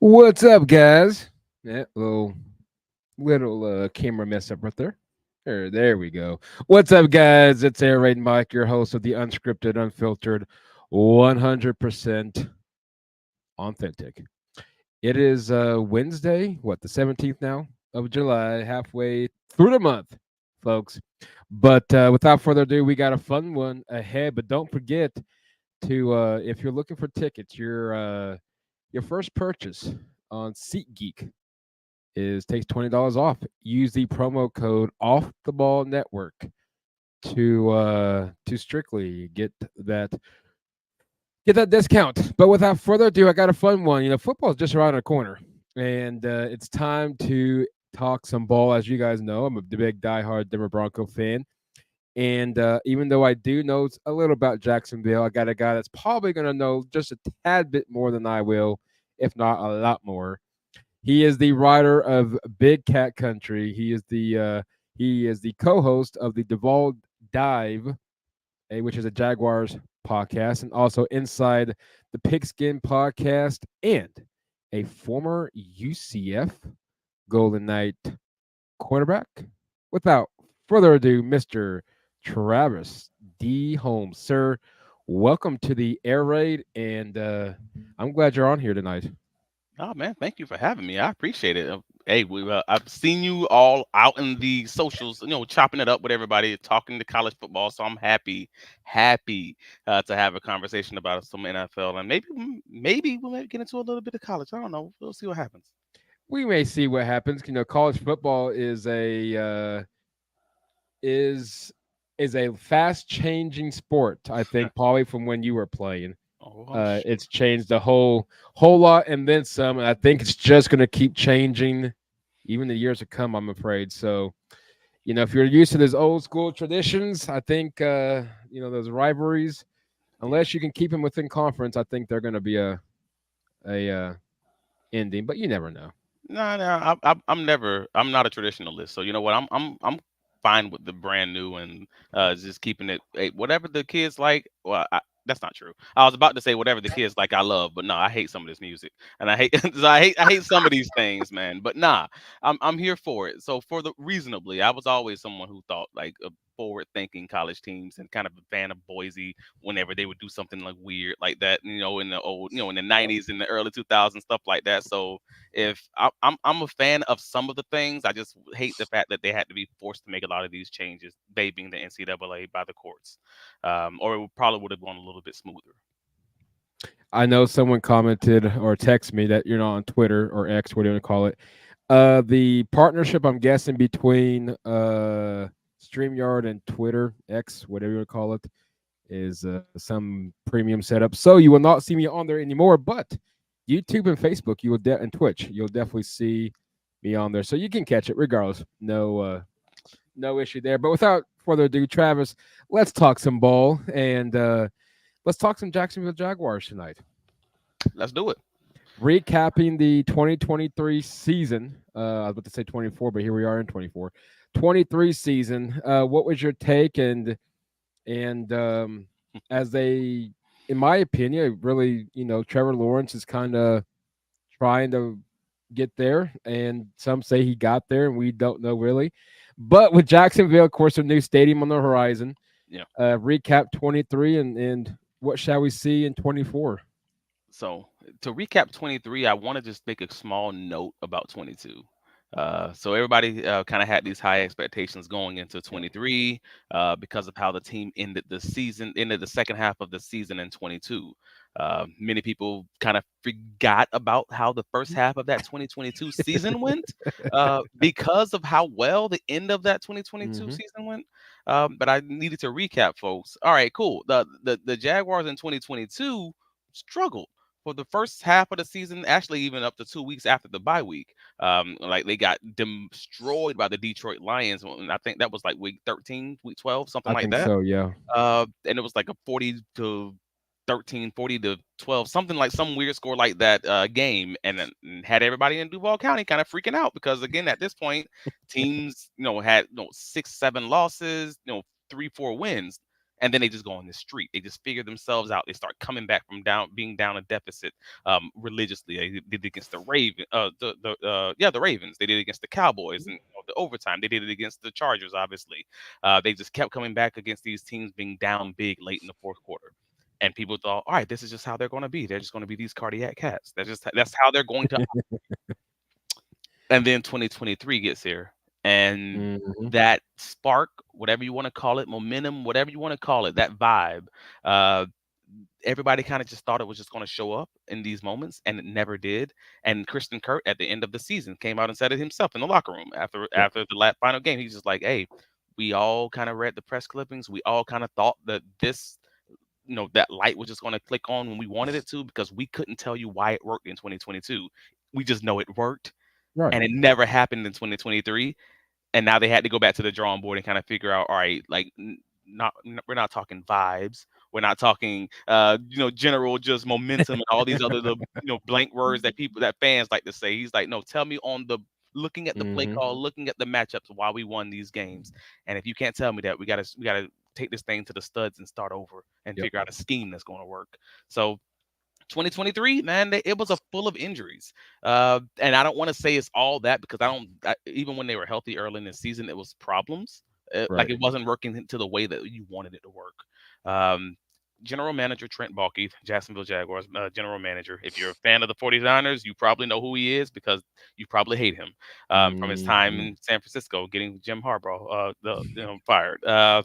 What's up, guys? Yeah, little camera mess up right there. There we go. What's up, guys? It's Air Raid Mike, your host of the unscripted, unfiltered, 100% authentic. It is Wednesday, what, the 17th now of July, halfway through the month, folks. But without further ado, we got a fun one ahead. But don't forget to, if you're looking for tickets, your first purchase on SeatGeek is takes $20 off. Use the promo code Off the Ball Network to strictly get that discount. But without further ado, I got a fun one. Football's just around the corner, and it's time to talk some ball. As you guys know, I'm a big diehard Denver Bronco fan. And even though I do know a little about Jacksonville, I got a guy that's probably going to know just a tad bit more than I will, if not a lot more. He is the writer of Big Cat Country. He is the co-host of the Duval Dive, which is a Jaguars podcast, and also Inside the Pigskin podcast, and a former UCF Golden Knight cornerback. Without further ado, Mr. Travis D. Holmes, sir, welcome to the air raid, and I'm glad you're on here tonight. Oh man, thank you for having me. I appreciate it. Hey, I've seen you all out in the socials, chopping it up with everybody, talking to college football. So I'm happy to have a conversation about some NFL, and maybe we'll get into a little bit of college. I don't know. We'll see what happens. We may see what happens. College football is a fast changing sport. I think probably from when you were playing. Oh, I'm sure. It's changed a whole lot and then some. And I think it's just going to keep changing, even the years to come. I'm afraid. So, if you're used to those old school traditions, I think those rivalries. Unless you can keep them within conference, I think they're going to be a ending. But you never know. No, no, I'm not a traditionalist. So you know what? I'm fine with the brand new and just keeping it whatever the kids like. Well, that's not true. I was about to say whatever the kids like, I love, but no, I hate some of this music, and I hate so I hate some of these things, man. But nah, I'm here for it. So for the reasonably, I was always someone who thought like forward thinking college teams and kind of a fan of Boise whenever they would do something like weird like that, in the old, in the 90s, in the early 2000s, stuff like that. So if I'm a fan of some of the things, I just hate the fact that they had to be forced to make a lot of these changes, they being the NCAA by the courts, or probably would have gone a little bit smoother. I know someone commented or texted me that you're not on Twitter or X, whatever you want to call it. The partnership, I'm guessing, between StreamYard and Twitter, X, whatever you want to call it, is some premium setup. So you will not see me on there anymore, but YouTube and Facebook, and Twitch, you'll definitely see me on there. So you can catch it regardless. No issue there. But without further ado, Travis, let's talk some ball and let's talk some Jacksonville Jaguars tonight. Let's do it. Recapping the 2023 season. I was about to say 24, but here we are in 24. 23 season. What was your take? And as they, in my opinion, really, Trevor Lawrence is kind of trying to get there, and some say he got there, and we don't know really. But with Jacksonville, of course, a new stadium on the horizon. Yeah. Recap 23, and what shall we see in 24? So to recap 23, I want to just make a small note about 22. So everybody kind of had these high expectations going into 23 because of how the team ended the second half of the season in 22. Many people kind of forgot about how the first half of that 2022 season went because of how well the end of that 2022 Mm-hmm. season went. But I needed to recap, folks. All right, cool. The Jaguars in 2022 struggled for the first half of the season, actually even up to 2 weeks after the bye week. Like they got destroyed by the Detroit Lions. And I think that was like week 13, week 12, something I like think that. so. Yeah. And it was like a 40-13, 40-12, something like some weird score like that game, and then had everybody in Duval County kind of freaking out because again, at this point, teams, had 6, 7 losses, 3, 4 wins. and then they just go on the street. They just figure themselves out. They start coming back from being down a deficit religiously. They did it against the the Ravens. They did it against the Cowboys and the overtime. They did it against the Chargers. Obviously, they just kept coming back against these teams being down big late in the fourth quarter. And people thought, all right, this is just how they're going to be. They're just going to be these cardiac cats. That's how they're going to. And then 2023 gets here, and Mhm. that spark, whatever you want to call it, momentum, whatever you want to call it, that vibe, uh, everybody kind of just thought it was just going to show up in these moments, and it never did. And Kristen Kurt at the end of the season came out and said it himself in the locker room Yep. after the final game. He's just like, "Hey, we all kind of read the press clippings. We all kind of thought that this." That light was just going to click on when we wanted it to, because we couldn't tell you why it worked in 2022. We just know it worked, Right. and it never happened in 2023. And now they had to go back to the drawing board and kind of figure out, all right, like we're not talking vibes, we're not talking general just momentum and all these other blank words that fans like to say. He's like, no, tell me on the looking at the play Mhm. call, looking at the matchups, why we won these games. And if you can't tell me that, we gotta take this thing to the studs and start over and Yep. figure out a scheme that's going to work. So 2023, man, it was a full of injuries. And I don't want to say it's all that, because even when they were healthy early in the season, it was problems. Like Right. it wasn't working to the way that you wanted it to work. Um, General Manager Trent Baalke, Jacksonville Jaguars general manager. If you're a fan of the 49ers, you probably know who he is, because you probably hate him from his time Mhm. in San Francisco, getting Jim Harbaugh fired.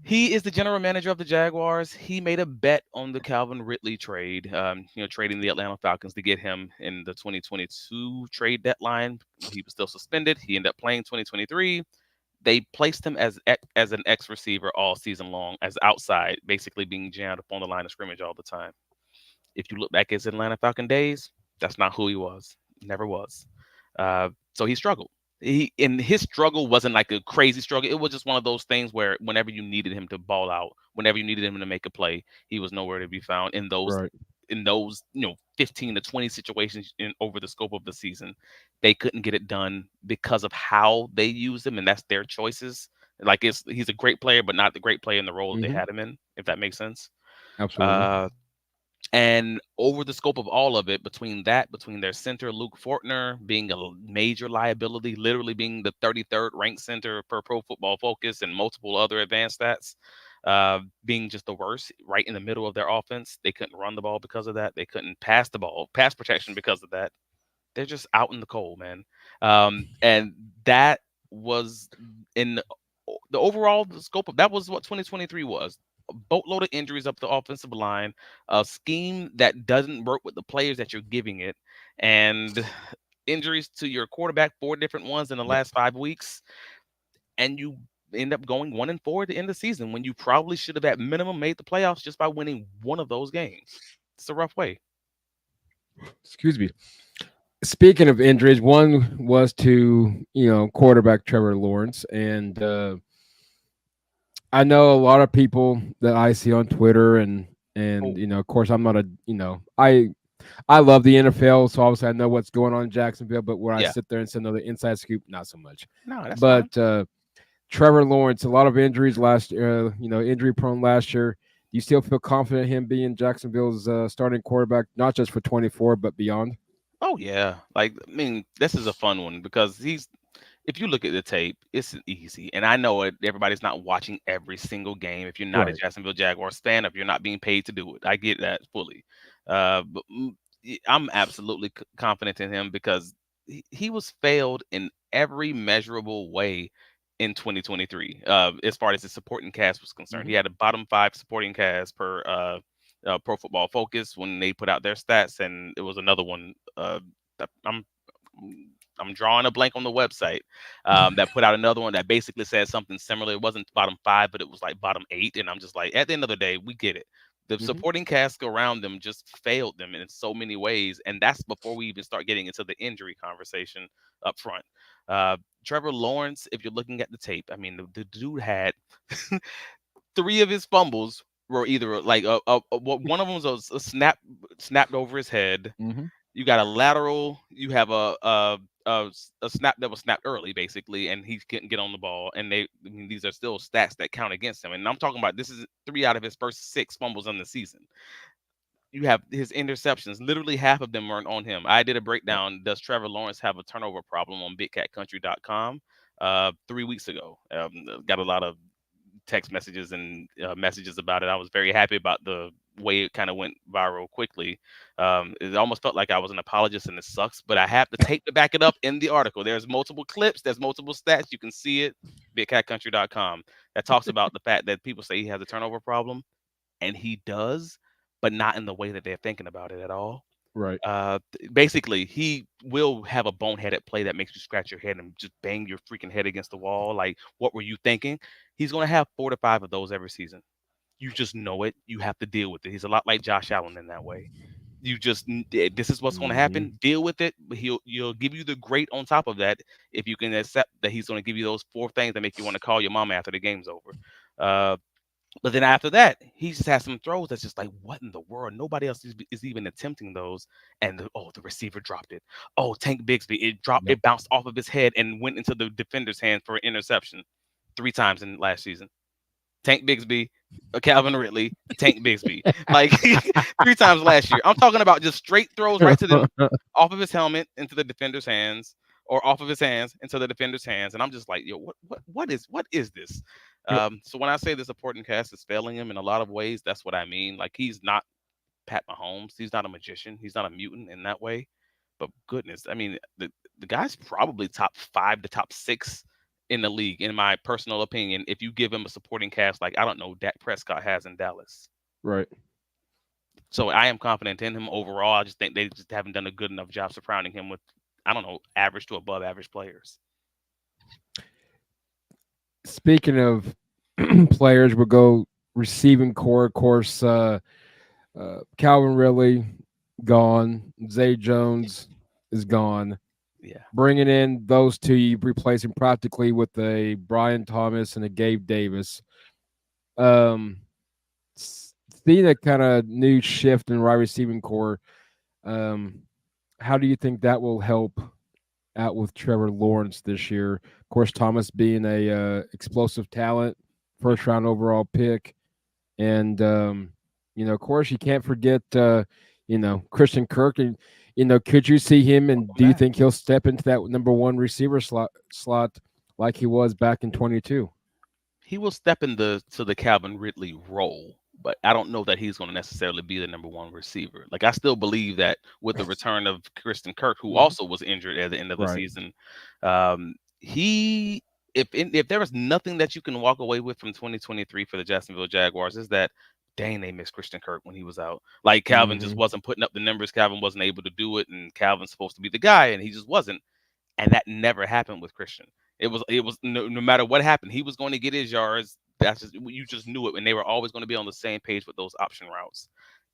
He is the general manager of the Jaguars. He made a bet on the Calvin Ridley trade, trading the Atlanta Falcons to get him in the 2022 trade deadline. He was still suspended. He ended up playing 2023. They placed him as an X receiver all season long, as outside, basically being jammed up on the line of scrimmage all the time. If you look back at his Atlanta Falcon days, that's not who he was. Never was. So he struggled. His struggle wasn't like a crazy struggle. It was just one of those things where whenever you needed him to ball out, whenever you needed him to make a play, he was nowhere to be found Right. in those 15 to 20 situations over the scope of the season. They couldn't get it done because of how they used him, and that's their choices. Like he's a great player, but not the great player in the role that they Mhm. had him in, if that makes sense. Absolutely. Uh, and over the scope of all of it, between their center, Luke Fortner, being a major liability, literally being the 33rd ranked center per Pro Football Focus and multiple other advanced stats, being just the worst, right in the middle of their offense. They couldn't run the ball because of that. They couldn't pass the ball, pass protection because of that. They're just out in the cold, man. And that was in the overall scope of that was what 2023 was. A boatload of injuries up the offensive line, a scheme that doesn't work with the players that you're giving it, and injuries to your quarterback, 4 different ones in the Yep. last 5 weeks, and you end up going 1-4 at the end of the season when you probably should have at minimum made the playoffs just by winning one of those games. It's a rough way. Excuse me. Speaking of injuries, one was to quarterback Trevor Lawrence, and I know a lot of people that I see on Twitter, and Oh, of course, I'm not a I love the NFL, so obviously I know what's going on in Jacksonville. But where I yeah. sit there and say another inside scoop, not so much. No, that's fine. But Trevor Lawrence, a lot of injuries last year, injury prone last year. Do you still feel confident in him being Jacksonville's starting quarterback, not just for 24, but beyond? Oh yeah. Like, I mean, this is a fun one because if you look at the tape, it's easy. And I know it everybody's not watching every single game if you're not a Right. Jacksonville Jaguars fan, if you're not being paid to do it. I get that fully. I'm absolutely confident in him because he was failed in every measurable way in 2023. As far as the supporting cast was concerned, Hmm. he had a bottom 5 supporting cast per Pro Football Focus when they put out their stats, and it was another one. That I'm drawing a blank on the website that put out another one that basically said something similar. It wasn't bottom 5, but it was like bottom 8, and I'm just like, at the end of the day, we get it. The Hmm. supporting cast around them just failed them in so many ways, and that's before we even start getting into the injury conversation up front. Uh, Trevor Lawrence, if you're looking at the tape, I mean, the dude had 3 of his fumbles were either like one of them was a snapped over his head. Hmm. You got a lateral. You have a snap that was snapped early, basically, and he couldn't get on the ball. And I mean, these are still stats that count against him. And I'm talking about this is 3 out of his first 6 fumbles in the season. You have his interceptions. Literally half of them weren't on him. I did a Yep. breakdown. Does Trevor Lawrence have a turnover problem on BigCatCountry.com 3 weeks ago? Got a lot of text messages and messages about it. I was very happy about the way it kind of went viral quickly. It almost felt like I was an apologist, and it sucks, but I have the tape to back it up in the article. There's multiple clips, there's multiple stats. You can see it. BigCatCountry.com that talks about the fact that people say he has a turnover problem, and he does, but not in the way that they're thinking about it at all. Right. Basically, he will have a boneheaded play that makes you scratch your head and just bang your freaking head against the wall. Like, what were you thinking? He's going to have 4 to 5 of those every season. You just know it. You have to deal with it. He's a lot like Josh Allen in that way. This is what's going to Hmm. happen. Deal with it. But he'll give you the great on top of that if you can accept that he's going to give you those 4 things that make you want to call your mom after the game's over. Uh, but then after that, he just has some throws that's just like, what in the world? Nobody else is even attempting those. And the receiver dropped it. Oh, Tank Bigsby, it dropped, Yep. it bounced off of his head and went into the defender's hand for an interception 3 times in last season. Tank Bigsby, Calvin Ridley, Tank Bigsby, like 3 times last year. I'm talking about just straight throws right to them, off of his helmet into the defender's hands, or off of his hands into the defender's hands, and I'm just like, yo, what is this? Yep. So when I say the supporting cast is failing him in a lot of ways, that's what I mean. Like, he's not Pat Mahomes, he's not a magician, he's not a mutant in that way. But goodness, I mean, the guy's probably top 5 to top 6 in the league, in my personal opinion, if you give him a supporting cast like, I don't know, Dak Prescott has in Dallas. Right. So I am confident in him overall. I just think they just haven't done a good enough job surrounding him with, I don't know, average to above average players. Speaking of players, we'll go receiving core. Of course, Calvin Ridley gone. Zay Jones is gone. Yeah. Bringing in those two, you replace him practically with a Brian Thomas and a Gabe Davis. Um, Seeing a kind of new shift in wide receiving core, um, how do you think that will help out with Trevor Lawrence this year? Of course, Thomas being a explosive talent, Yep. first round overall pick, and of course, you can't forget Christian Kirk, and could you see him, and Welcome do you back. think he'll step into that number one receiver slot like he was back in 22? He will step to the Calvin Ridley role, but I don't know that he's going to necessarily be the number one receiver. Like, I still believe that with the return of Kristen Kirk, who Mhm. also was injured at the end of the Right. season, he if there was nothing that you can walk away with from 2023 for the Jacksonville Jaguars, is that, dang, they missed Christian Kirk when he was out. Like, Calvin just Hmm. wasn't putting up the numbers. Calvin wasn't able to do it, and Calvin's supposed to be the guy, and he just wasn't. And that never happened with Christian. It was no matter what happened, he was going to get his yards. That's just, you just knew it, and they were always going to be on the same page with those option routes.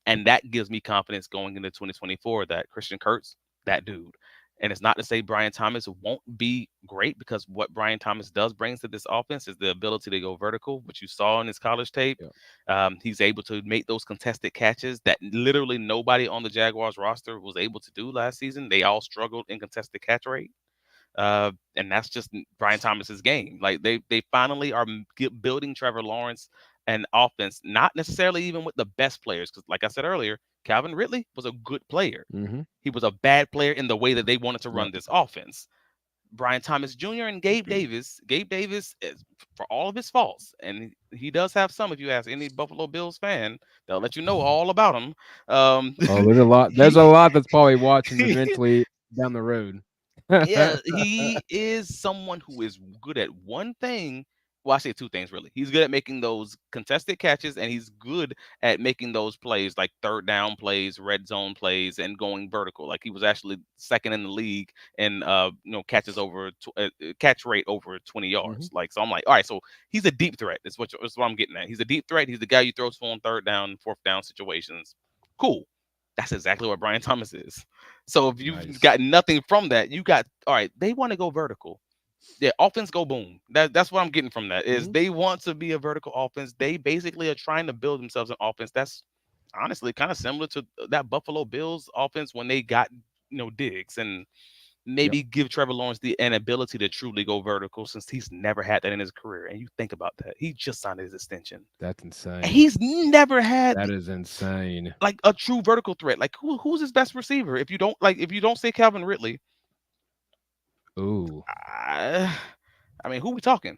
And that gives me confidence going into 2024 that Christian Kurtz, that dude. And it's not to say Brian Thomas won't be great, because what Brian Thomas does brings to this offense is the ability to go vertical, which you saw in his college tape. Yeah. He's able to make those contested catches that literally nobody on the Jaguars roster was able to do last season. They all struggled in contested catch rate. And that's just Brian Thomas's game. Like, they finally are building Trevor Lawrence an offense, not necessarily even with the best players, because like I said earlier, Calvin Ridley was a good player. Hmm. He was a bad player in the way that they wanted to Yeah. run this offense. Brian Thomas Jr. and Gabe Davis, for all of his faults, and he does have some. If you ask any Buffalo Bills fan, they'll let you know all about him. Oh, there's a lot. There's a He lot that's probably watching eventually down the road. Yeah, he is someone who is good at one thing. Well, I say 2 things really. He's good at making those contested catches, and he's good at making those plays like third down plays, red zone plays, and going vertical. Like, he was actually second in the league in catches over catch rate over 20 Hmm. yards. Like, so I'm like, all right, so he's a deep threat. That's what I'm getting at. He's a deep threat. He's the guy you throw to on third down, fourth down situations. Cool. That's exactly what Brian Thomas is. So if you've Nice. got nothing from that, you got, all right. They want to go vertical. Yeah, offense go boom. That's what I'm getting from that. Is Hmm. they want to be a vertical offense. They basically are trying to build themselves an offense that's, honestly kind of similar to that Buffalo Bills offense when they got Diggs, and Yep. maybe give Trevor Lawrence an ability to truly go vertical since he's never had that in his career. And you think about that, he just signed his extension. That's And insane. he's never had That is insane. like a true vertical threat. Like who's his best receiver? If you don't say Calvin Ridley, Ooh. I, I mean, who we talking?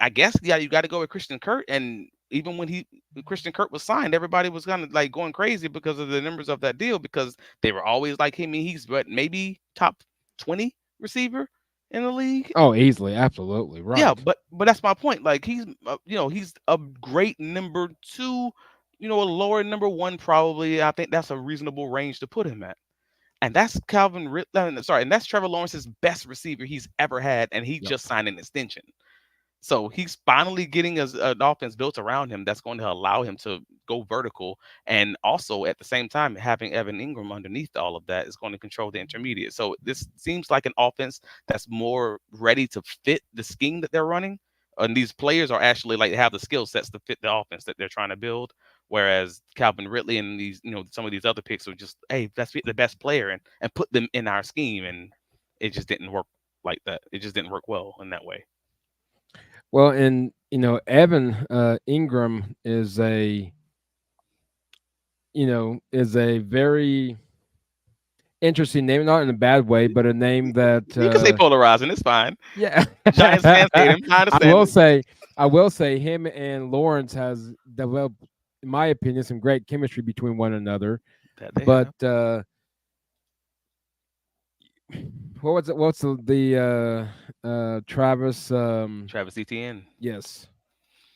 I guess yeah, you got to go with Christian Kirk. And even when Christian Kirk was signed, everybody was kind of like going crazy because of the numbers of that deal because they were always like, hey, he's maybe top 20 receiver in the league. Oh, easily, absolutely Yeah, right. but that's my point. Like he's a great number two, a lower number one probably. I think that's a reasonable range to put him at. And that's and that's Trevor Lawrence's best receiver he's ever had, and he Yep. just signed an extension. So he's finally getting an offense built around him that's going to allow him to go vertical. And also at the same time, having Evan Ingram underneath all of that is going to control the intermediate. So this seems like an offense that's more ready to fit the scheme that they're running. And these players are actually like have the skill sets to fit the offense that they're trying to build. Whereas Calvin Ridley and these, some of these other picks are just, hey, let's get the best player and put them in our scheme. And it just didn't work like that. It just didn't work well in that way. Well, and Evan Ingram is a very interesting name, not in a bad way, but a name that You can say polarizing. It's fine. yeah. Giants fans hate him. I I understand. will say, I will say, him and Lawrence has developed, in my opinion, some great chemistry between one another. That they But have. what's the Travis? Travis Etienne. Yes.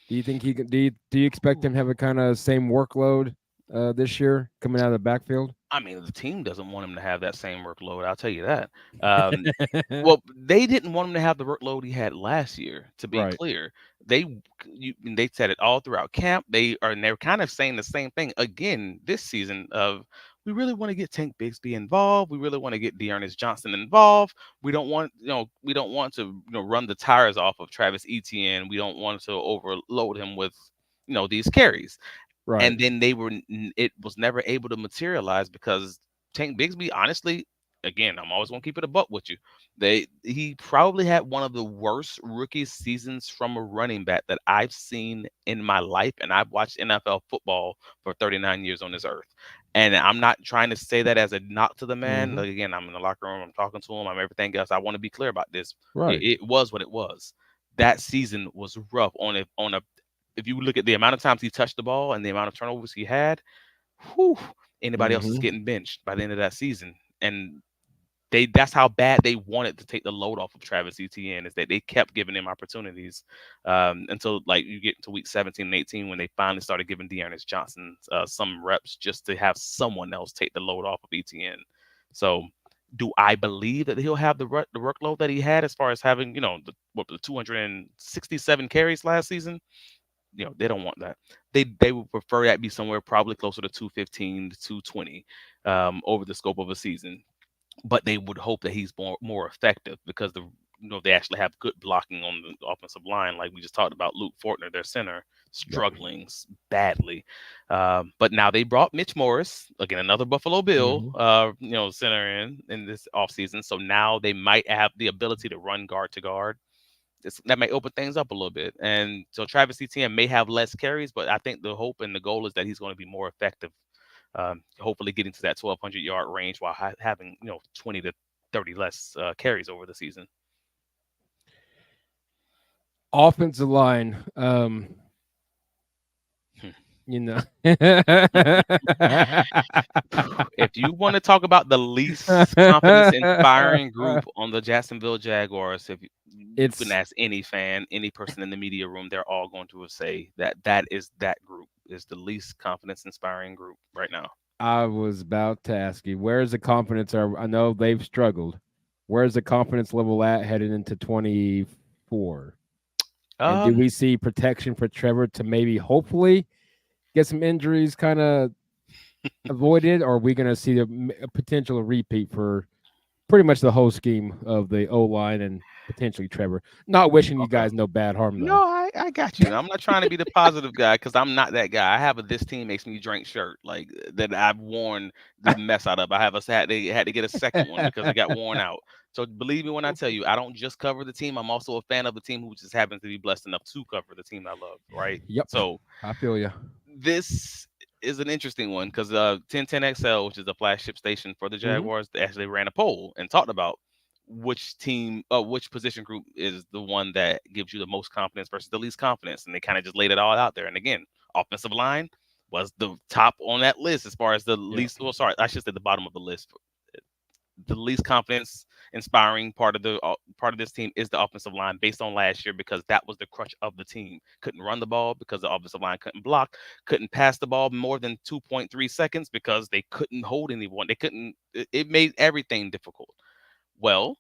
Do you think he can? Do you expect him to have a kind of same workload this year coming out of the backfield? I mean, the team doesn't want him to have that same workload. I'll tell you that. Well, they didn't want him to have the workload he had last year. To be Right. clear, they said it all throughout camp. They're kind of saying the same thing again this season. Of we really want to get Tank Bigsby involved. We really want to get Dearness Johnson involved. We don't want to run the tires off of Travis Etienne. We don't want to overload him with these carries. Right. And then it was never able to materialize because Tank Bigsby, honestly, again, I'm always gonna keep it a buck with you. He probably had one of the worst rookie seasons from a running back that I've seen in my life, and I've watched NFL football for 39 years on this earth. And I'm not trying to say that as a knock to the man. Hmm. Like, again, I'm in the locker room, I'm talking to him, I'm everything else. I want to be clear about this. Right. It was what it was. That season was rough on a if you look at the amount of times he touched the ball and the amount of turnovers he had, whew, anybody else is Hmm. getting benched by the end of that season. And that's how bad they wanted to take the load off of Travis Etienne, is that they kept giving him opportunities until like you get to week 17 and 18 when they finally started giving Dearness Johnson some reps just to have someone else take the load off of Etienne. So do I believe that he'll have the workload that he had as far as having, the 267 carries last season? They don't want that. They would prefer that be somewhere probably closer to 215 to 220 over the scope of a season. But they would hope that he's more effective because they actually have good blocking on the offensive line. Like we just talked about, Luke Fortner, their center, Yep. struggling badly. But now they brought Mitch Morris, again, another Buffalo Bill, Hmm. center in this offseason. So now they might have the ability to run guard to guard. That may open things up a little bit. And so Travis Etienne may have less carries, but I think the hope and the goal is that he's going to be more effective, hopefully getting to that 1,200-yard range while having 20 to 30 less carries over the season. Offensive line. Hmm. If you want to talk about the least confidence inspiring group on the Jacksonville Jaguars, if you can It's ask any fan, any person in the media room, they're all going to say that is that group is the least confidence inspiring group right now. I was about to ask you, where's the confidence? I know they've struggled. Where's the confidence level at headed into 24? And do Um, we see protection for Trevor to maybe hopefully get some injuries kind of avoided, or are we going to see a potential repeat for pretty much the whole scheme of the O line and potentially Trevor? Not wishing you okay. guys no bad harm No, though. I got you. I'm not trying to be the positive guy because I'm not that guy. I have a "this team makes me drink" shirt like that I've worn the mess out of. I have a had to get a second one because it got worn out. So believe me when I tell you, I don't just cover the team. I'm also a fan of the team who just happens to be blessed enough to cover the team I love. Right. Yep, So I feel you. this is an interesting one because 1010XL, which is a flagship station for the Hmm. Jaguars, they actually ran a poll and talked about which position group is the one that gives you the most confidence versus the least confidence, and they kind of just laid it all out there. And again, offensive line was the top on that list as far as the Yep. least. Well, sorry, I should say the bottom of the list. The least confidence inspiring part of this team is the offensive line based on last year because that was the crutch of the team. Couldn't run the ball because the offensive line couldn't block, couldn't pass the ball more than 2.3 seconds because they couldn't hold anyone. They couldn't it made everything difficult. Well,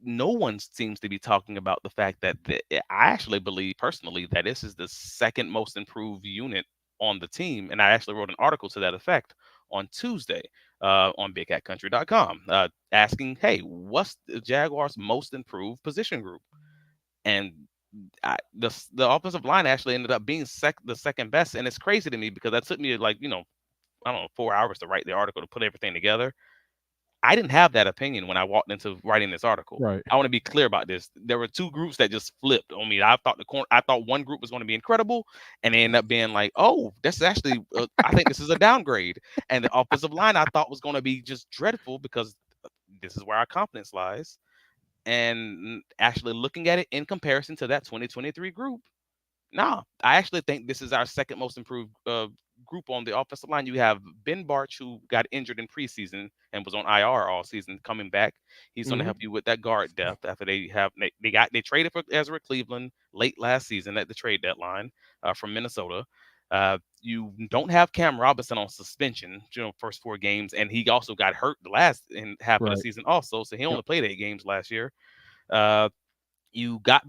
no one seems to be talking about the fact that I actually believe personally that this is the second most improved unit on the team. And I actually wrote an article to that effect on Tuesday on bigcatcountry.com asking, hey, what's the Jaguars' most improved position group? And the offensive line actually ended up being the second best. And it's crazy to me because that took me like, I don't know, 4 hours to write the article to put everything together. I didn't have that opinion when I walked into writing this article. Right. I want to be clear about this. There were two groups that just flipped on me. I thought one group was going to be incredible, and they ended up being like, "Oh, that's actually I think this is a downgrade." And the offensive line I thought was going to be just dreadful because this is where our confidence lies. And actually looking at it in comparison to that 2023 group, no, I actually think this is our second most improved group on the offensive line. You have Ben Barch, who got injured in preseason and was on IR all season, coming back. He's going to Hmm. help you with that guard depth after they traded for Ezra Cleveland late last season at the trade deadline from Minnesota. You don't have Cam Robinson on suspension, first 4 games, and he also got hurt the last in half of the Right. season also, so he Yep. only played 8 games last year. Uh, you got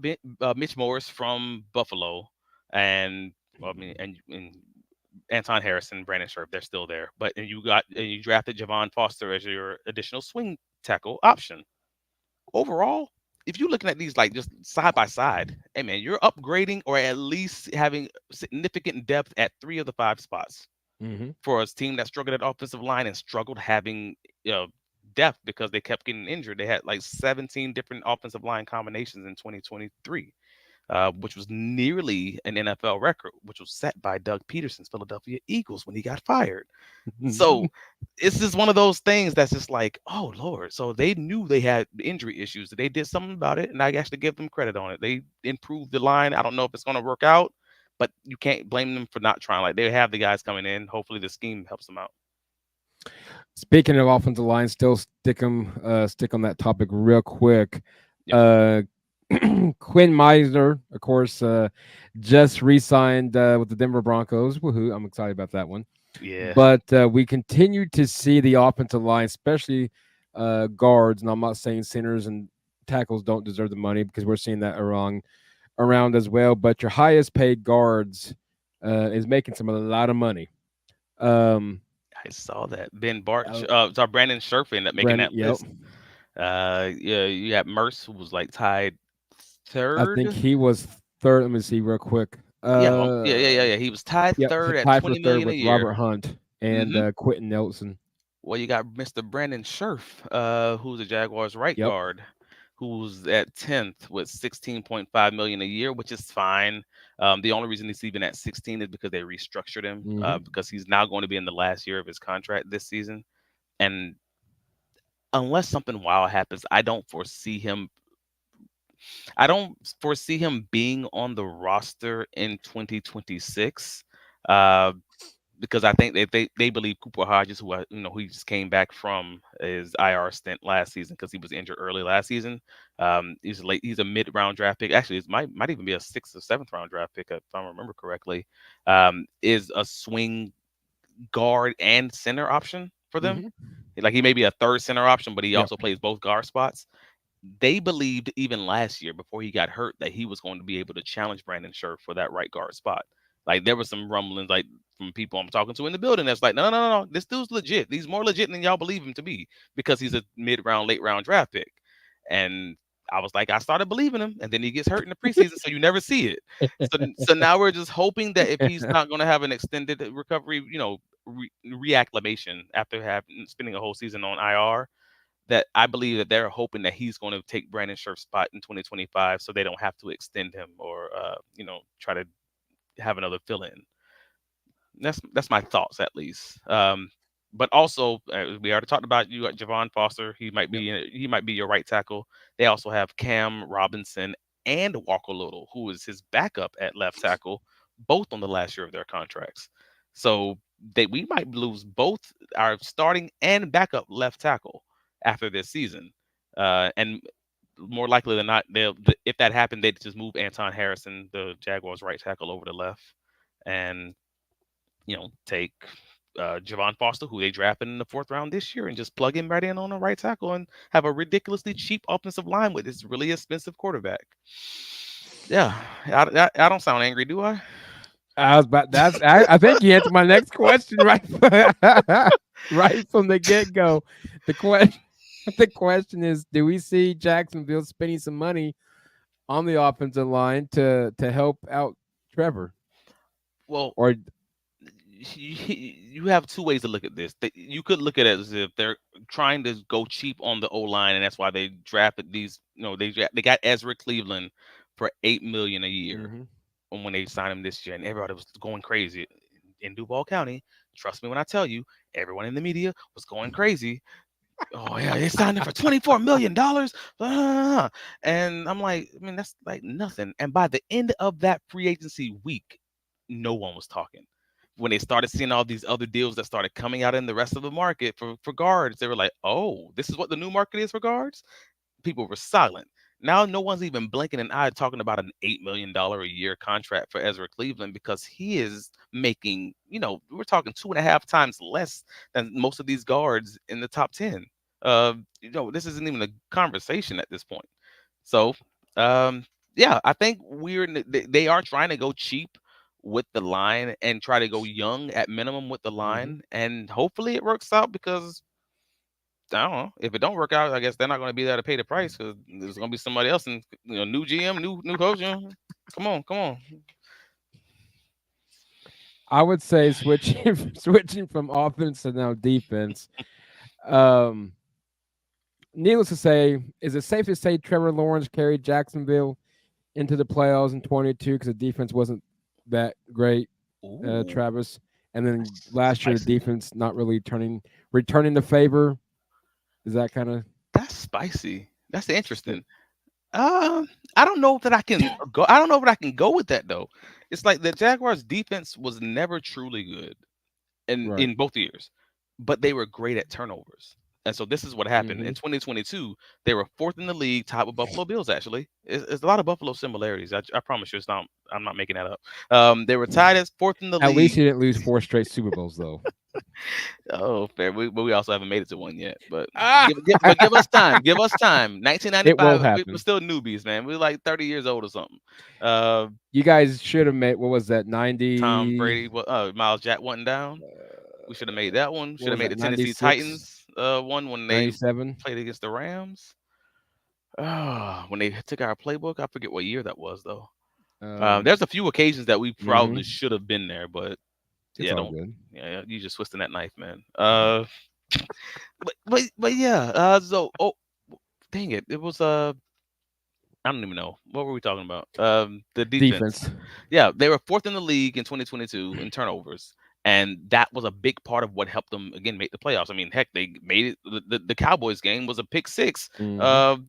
Mitch Morris from Buffalo, and well, I mean, and Anton Harrison, Brandon Scherf, they're still there. But you drafted Javon Foster as your additional swing tackle option. Overall, if you're looking at these like just side by side, hey man, you're upgrading or at least having significant depth at 3 of the 5 spots Hmm. for a team that struggled at offensive line and struggled having depth because they kept getting injured. They had like 17 different offensive line combinations in 2023, which was nearly an NFL record, which was set by Doug Peterson's Philadelphia Eagles when he got fired. So it's just one of those things that's just like, oh Lord. So they knew they had injury issues. They did something about it, and I actually give them credit on it. They improved the line. I don't know if it's going to work out, but you can't blame them for not trying. Like they have the guys coming in. Hopefully the scheme helps them out. Speaking of offensive line, still stick on that topic real quick. Yep. Uh, Quinn Meisner, of course, just re-signed with the Denver Broncos. Woohoo! I'm excited about that one. Yeah. But we continue to see the offensive line, especially guards, and I'm not saying centers and tackles don't deserve the money because we're seeing that around as well. But your highest paid guards is making a lot of money. Um, I saw that. Ben Barch, uh, saw Brandon Scherf ended up making Brandon, that yep, list. Yeah, you have Merce, who was like tied I think third. he was third. Let me see real quick. Yeah. He was tied Yep, third at tied for 20 third million a with year. Robert Hunt and Hmm. Quentin Nelson. Well, you got Mr. Brandon Scherf, who's a Jaguars right Yep. guard, who's at 10th with 16.5 million a year, which is fine. The only reason he's even at 16 is because they restructured him Hmm. because he's now going to be in the last year of his contract this season. And unless something wild happens, I don't foresee him being on the roster in 2026. Uh, because I think they believe Cooper Hodges, who he just came back from his IR stint last season because he was injured early last season. He's late. He's a mid-round draft pick. Actually, it might even be a 6th or 7th round draft pick if I remember correctly. Is a swing guard and center option for them. Hmm. Like he may be a third center option, but he Yep. also plays both guard spots. They believed even last year before he got hurt that he was going to be able to challenge Brandon Scherf for that right guard spot. Like there was some rumblings like from people I'm talking to in the building that's like, no. This dude's legit. He's more legit than y'all believe him to be because he's a mid-round, late-round draft pick. And I was like, I started believing him, and then he gets hurt in the preseason, so you never see it. So now we're just hoping that if he's not going to have an extended recovery, reacclimation after having spending a whole season on IR, that I believe that they're hoping that he's going to take Brandon Scherf's spot in 2025, so they don't have to extend him or try to have another fill in. That's my thoughts at least. But also, we already talked about you, Javon Foster. Yep. He might be your right tackle. They also have Cam Robinson and Walker Little, who is his backup at left tackle, both on the last year of their contracts. So we might lose both our starting and backup left tackle after this season. And more likely than not, if that happened, they'd just move Anton Harrison, the Jaguars' right tackle, over to left, and take Javon Foster, who they drafted in the 4th round this year, and just plug him right in on the right tackle and have a ridiculously cheap offensive line with this really expensive quarterback. Yeah, I don't sound angry, do I? I was about that's I think you answered my next question right right from the get go. The question the question is, do we see Jacksonville spending some money on the offensive line to help out Trevor? Well, Or you have two ways to look at this. You could look at it as if they're trying to go cheap on the O line, and that's why they drafted these. They got Ezra Cleveland for $8 million a year, and when they signed him this year, and everybody was going crazy in Duval County. Trust me when I tell you, everyone in the media was going crazy. Oh yeah, they signed him for $24 million, and I'm like, I mean, that's like nothing. And by the end of that free agency week, no one was talking. When they started seeing all these other deals that started coming out in the rest of the market for guards, they were like, oh, this is what the new market is for guards. People were silent. Now no one's even blinking an eye talking about an $8 million a year contract for Ezra Cleveland, because he is making, we're talking 2.5 times less than most of these guards in the top 10. This isn't even a conversation at this point. So, yeah, I think they are trying to go cheap with the line and try to go young at minimum with the line, and hopefully it works out, because I don't know. If it don't work out, I guess they're not going to be there to pay the price, because there's going to be somebody else, and new GM, new coach. Come on. I would say switching from offense to now defense. Um, Needless to say, is it safe to say Trevor Lawrence carried Jacksonville into the playoffs in 22 because the defense wasn't that great, Ooh, Travis? And then last year the spicy. defense not really returning the favor. Is that kind of That's spicy. That's interesting. I don't know that I can go. I don't know if I can go with that though. It's like the Jaguars' defense was never truly good right? in both years, but they were great at turnovers. And so this is what happened in Mm-hmm. 2022. They were 4th in the league, tied with Buffalo Bills. Actually, it's a lot of Buffalo similarities. I promise you, it's not. I'm not making that up. They were tied as 4th in the At least league. he didn't lose 4 straight Super Bowls, though. Oh, fair. But we also haven't made it to one yet. But Ah, give us time. Give us time. it will 1995. We're happen. still newbies, man. We're like 30 years old or something. Uh, You guys should have made what was that Tom 90? Brady. Miles Jack wasn't down. We should have made that one. What Should have was made that the Tennessee 96, Titans one when they 97? played against the Rams. When they took our playbook, I forget what year that was though. There's a few occasions that we probably Mhm. should have been there, but It's yeah, all don't. good. Yeah, you just twisting that knife, man. But yeah. So dang it, it was I don't even know what were we talking about. The defense. Defense. Yeah, they were 4th in the league in 2022 in turnovers, and that was a big part of what helped them again make the playoffs. I mean, heck, they made it. The Cowboys game was a pick six. Mhm.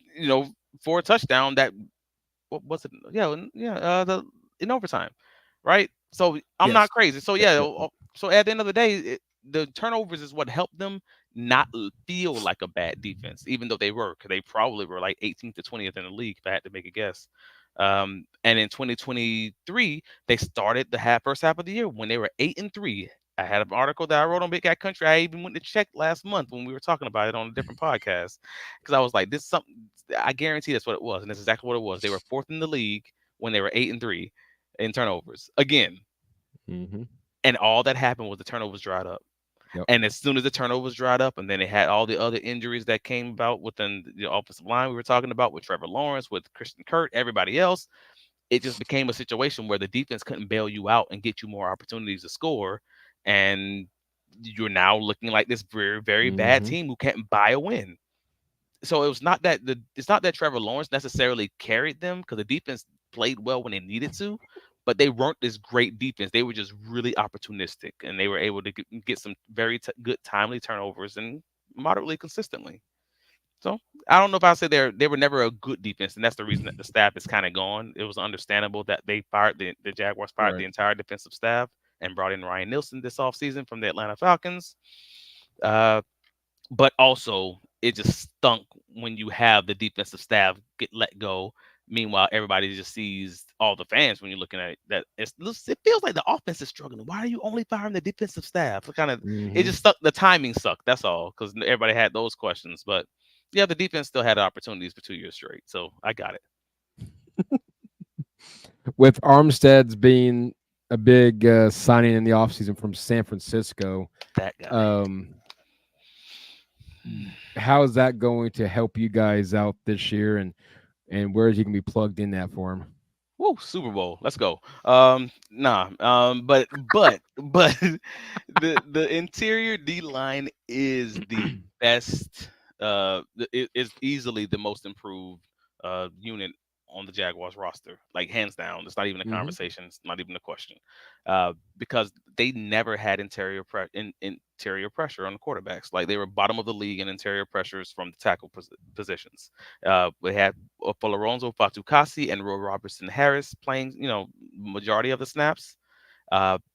For a touchdown that what was it? Yeah, yeah. In overtime, right? So I'm Yes. not crazy. So Yep, yeah. yep, yep. So at the end of the day, the turnovers is what helped them not feel like a bad defense, even though they were. 'Cause they probably were like 18th to 20th in the league, if I had to make a guess. And in 2023, they started the first half of the year when they were 8-3. I had an article that I wrote on Big Cat Country. I even went to check last month when we were talking about it on a different podcast, because I was like, "This is something." I guarantee that's what it was, and that's exactly what it was. They were 4th in the league when they were 8-3 in turnovers again, Mhm. and all that happened was the turnovers dried up. Yep. And as soon as the turnovers dried up, and then they had all the other injuries that came about within the offensive line we were talking about with Trevor Lawrence, with Christian Kirk, everybody else, it just became a situation where the defense couldn't bail you out and get you more opportunities to score. And you're now looking like this very, very bad Mm-hmm. team who can't buy a win. So it's not that Trevor Lawrence necessarily carried them because the defense played well when they needed to, but they weren't this great defense. They were just really opportunistic, and they were able to get some very good timely turnovers and moderately consistently. So I don't know if I say they were never a good defense, and that's the reason that the staff is kind of gone. It was understandable that they fired the Jaguars fired the Right. entire defensive staff and brought in Ryan Nielsen this offseason from the Atlanta Falcons. Uh, but also it just stunk when you have the defensive staff get let go. Meanwhile, everybody just sees all the fans when you're looking at it that it feels like the offense is struggling. Why are you only firing the defensive staff? It Mm-hmm. just stuck. The timing sucked. That's all because everybody had those questions. But yeah, the defense still had opportunities for 2 years straight. So I got it. With Armstead's being a big signing in the offseason from San Francisco, That guy. um, how is that going to help you guys out this year, and where is he going to be plugged in that for him? Woo, Super Bowl. Let's go. Nah. But the interior D line is the best. It is easily the most improved unit on the Jaguars roster, like hands down. It's not even a Mm-hmm. conversation. It's not even a question, because they never had interior pressure on the quarterbacks. Like they were bottom of the league in interior pressures from the tackle positions. We had Alonso Fatukasi and Roy Robertson Harris playing, majority of the snaps.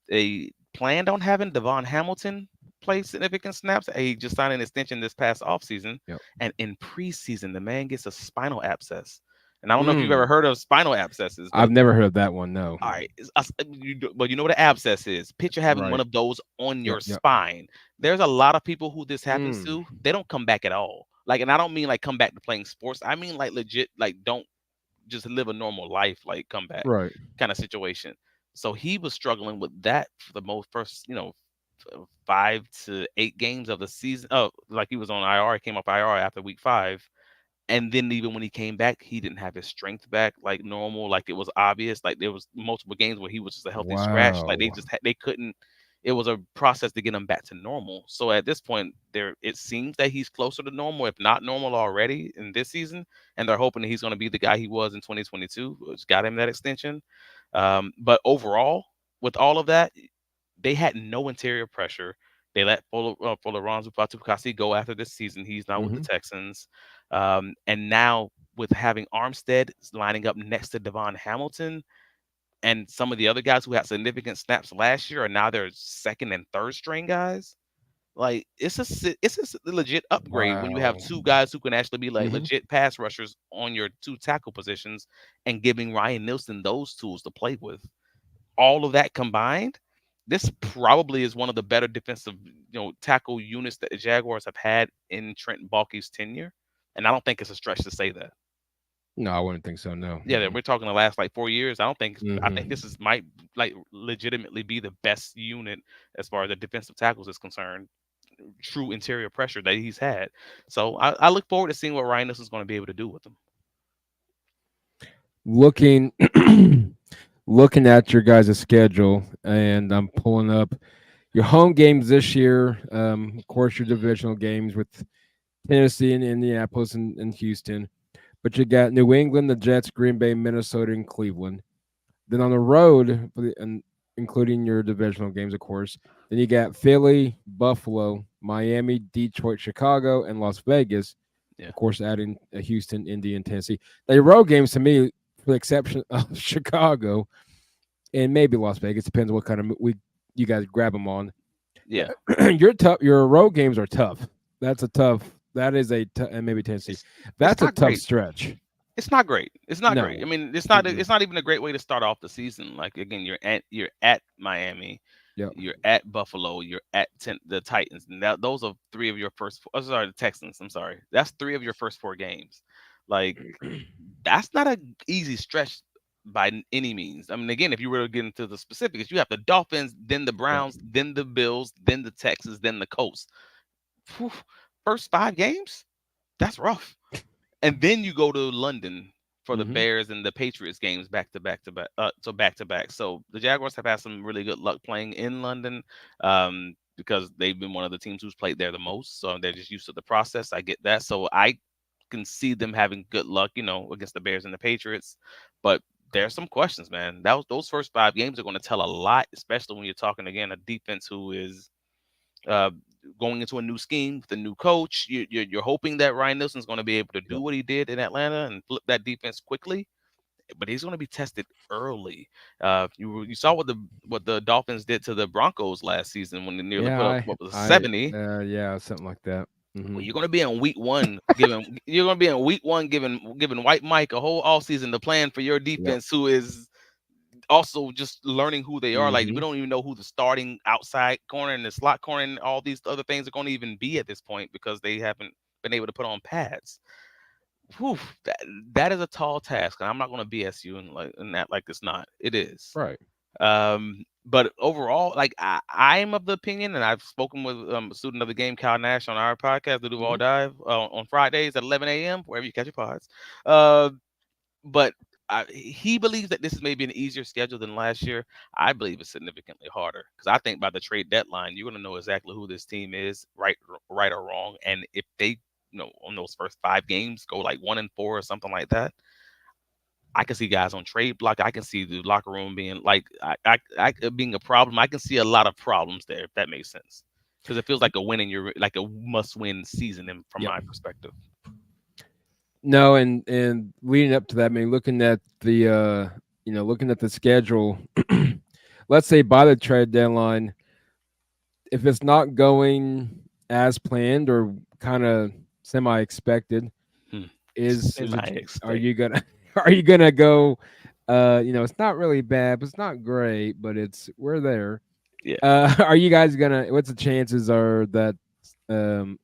They planned on having Devon Hamilton play significant snaps. He just signed an extension this past offseason. Yep. And in preseason, the man gets a spinal abscess. And I don't know if you've ever Mm. heard of spinal abscesses, but I've never heard of that one. No. all right, but you know what an abscess is. Picture having one Right. of those on Yep. your Yep. spine. There's a lot of people who this happens Mm. to. They don't come back at all. Like, and I don't mean like come back to playing sports. I mean like legit, like don't just live a normal life, like come back Right. kind of situation. So he was struggling with that for the most first, 5 to 8 games of the season. Oh, like he was on IR, he came off IR after week 5. And then even when he came back, he didn't have his strength back like normal. Like it was obvious. Like there was multiple games where he was just a healthy scratch. Like Wow. they couldn't. It was a process to get him back to normal. So at this point, it seems that he's closer to normal, if not normal already in this season. And they're hoping that he's going to be the guy he was in 2022, which got him that extension. But overall, with all of that, they had no interior pressure. They let Folaranzu Fatukasi go after this season. He's now with the Mm-hmm. Texans. And now with having Armstead lining up next to Devon Hamilton and some of the other guys who had significant snaps last year are now their second and third string guys. Like it's a legit upgrade when you have Wow. two guys who can actually be like Mm-hmm. legit pass rushers on your two tackle positions and giving Ryan Nielsen those tools to play with. All of that combined, this probably is one of the better defensive, tackle units that the Jaguars have had in Trent Baalke's tenure. And I don't think it's a stretch to say that. No, I wouldn't think so. No. Yeah, that we're talking the last like 4 years. I think Mm-hmm. this is might like legitimately be the best unit as far as the defensive tackles is concerned. True interior pressure that he's had. So I look forward to seeing what Ryan Nielsen's going to be able to do with them. Looking looking at your guys' schedule, and I'm pulling up your home games this year. Of course, your divisional games with Tennessee and Indianapolis and Houston. But you got New England, the Jets, Green Bay, Minnesota, and Cleveland. Then on the road, and including your divisional games, of course. Then you got Philly, Buffalo, Miami, Detroit, Chicago, and Las Vegas. Yeah. Of course, adding Houston, Indy, and Tennessee. The road games to me, for the exception of Chicago and maybe Las Vegas, depends what kind of week you guys grab them on. Yeah. Your tough. Your road games are tough. That's a tough. That is and maybe Tennessee. It's That's a not tough great. stretch. It's not great. It's not great. I No. mean, Mm-mm. it's not even a great way to start off the season. Like again, you're at Miami, Yep. you're at Buffalo, you're at the Titans, and those are three of your first. Oh, sorry, the Texans. I'm sorry. That's three of your first 4 games. Like that's not a easy stretch any means. I mean, again, if you were to get into the specifics, you have the Dolphins, then the Yeah. Browns, then the Bills, then the Texans, then the Colts. Whew, first 5 games, that's rough. And then you go to London for the Mm-hmm. Bears and the Patriots games back to back to back. So back to back. So the Jaguars have had some really good luck playing in London, because they've been one of the teams who's played there the most. So they're just used to the process. I get that. So I can see them having good luck, against the Bears and the Patriots. But there's some questions, man. Those first 5 games are going to tell a lot, especially when you're talking again a defense who is uh, going into a new scheme with a new coach. You're hoping that Ryan Nelson's going to be able to Yep. do what he did in Atlanta and flip that defense quickly, but he's going to be tested early. You saw what the Dolphins did to the Broncos last season when they nearly Yeah, put up what was 70. yeah, something like that. Mm-hmm. Well, you're going to be in week one giving White Mike a whole off season to plan for your Yep. defense, who is also just learning who they are. Like, we Mm-hmm. don't even know who the starting outside corner and the slot corner and all these other things are going to even be at this point because they haven't been able to put on pads. Whew, that is a tall task, and I'm not going to BS you and that like it's not. It is. Right. But overall, like I'm of the opinion, and I've spoken with a student of the game, Cal Nash, on our podcast, the Mm-hmm. Duval Dive, on Fridays at 11 a.m. wherever you catch your pods. Uh, but he believes that this is maybe an easier schedule than last year. I believe it's significantly harder because I think by the trade deadline, you're going to know exactly who this team is, right or wrong. And if they, on those first 5 games go like 1-4 or something like that, I can see guys on trade block. I can see the locker room being like, being a problem. I can see a lot of problems there, if that makes sense. Because it feels like like a must-win season, from Yep. my perspective. No, and leading up to that, I mean, looking at the schedule, let's say by the trade deadline, if it's not going as planned or kind of semi expected, Hmm. is Semi it? Are expect. you gonna are you gonna go? It's not really bad, but it's not great, but we're there. Yeah. Are you guys gonna? What's the chances are that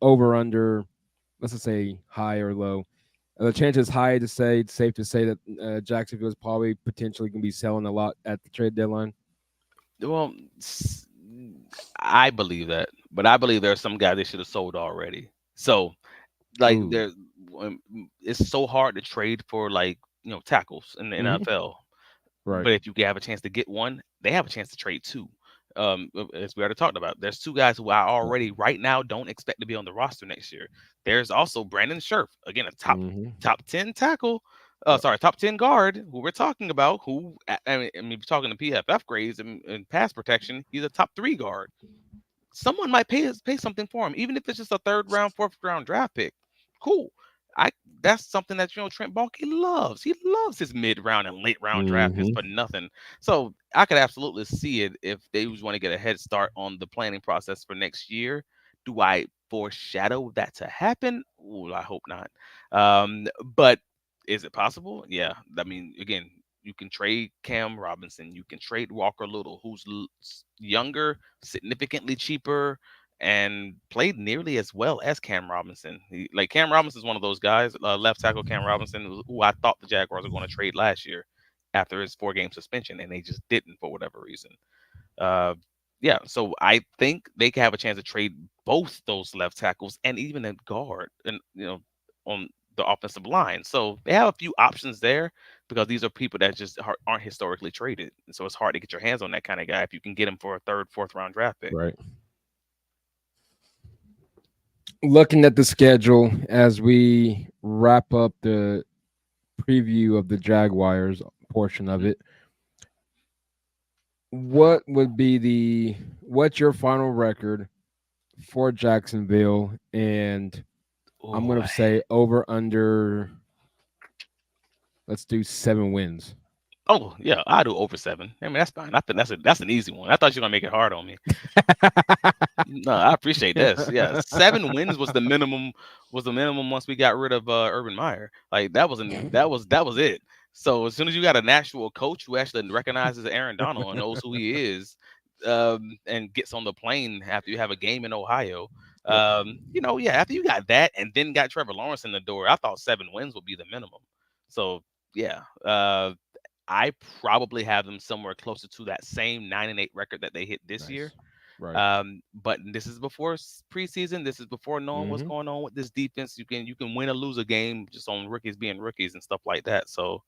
over under? Let's just say high or low. The chances high to say it's safe to say that Jacksonville is probably potentially going to be selling a lot at the trade deadline. Well, I believe that, but I believe there are some guys they should have sold already. So, like, Ooh. it's so hard to trade for, like, tackles in the Mm-hmm. NFL. Right. But if you have a chance to get one, they have a chance to trade two. As we already talked about, there's two guys who I Right. already right now don't expect to be on the roster next year. There's also Brandon Scherf, again, a Mm-hmm. top 10 tackle. Yep. Sorry, top 10 guard who we're talking about. Who I mean, if you're talking to PFF grades and pass protection, he's a top 3 guard. Someone might pay something for him, even if it's just a third round, fourth round draft pick. Cool. I That's something that Trent Baalke loves. He loves his mid round and late round draft picks Mm-hmm. for nothing. So I could absolutely see it if they just want to get a head start on the planning process for next year. Do I foreshadow that to happen? Ooh, I hope not. But is it possible? Yeah. I mean, again, you can trade Cam Robinson. You can trade Walker Little, who's younger, significantly cheaper, and played nearly as well as Cam Robinson. Like Cam Robinson is one of those guys, left tackle Cam Robinson, who I thought the Jaguars were going to trade last year after his 4-game suspension, and they just didn't for whatever reason. Uh, yeah, so I think they can have a chance to trade both those left tackles and even a guard, and on the offensive line. So they have a few options there because these are people that just aren't historically traded. And so it's hard to get your hands on that kind of guy if you can get him for a third, fourth round draft pick. Right. Looking at the schedule as we wrap up the preview of the Jaguars portion of Mhm. it, what's your final record for Jacksonville? And I'm Oh, gonna say over under. Let's do 7 wins. oh yeah, I do over 7. I mean, that's fine. I think that's an easy one. I thought you were gonna make it hard on me. No, I appreciate this. Yeah, 7 wins was the minimum. Was the minimum once we got rid of Urban Meyer. Like that was it. So as soon as you got an actual coach who actually recognizes Aaron Donald and knows who he is, and gets on the plane after you have a game in Ohio, Yep. yeah, after you got that and then got Trevor Lawrence in the door, I thought 7 wins would be the minimum. So yeah, I probably have them somewhere closer to that same 9-8 record that they hit this year. Nice. Right. But this is before preseason. This is before knowing what's Mm-hmm. going on with this defense. You can win or lose a game just on rookies being rookies and stuff like that. So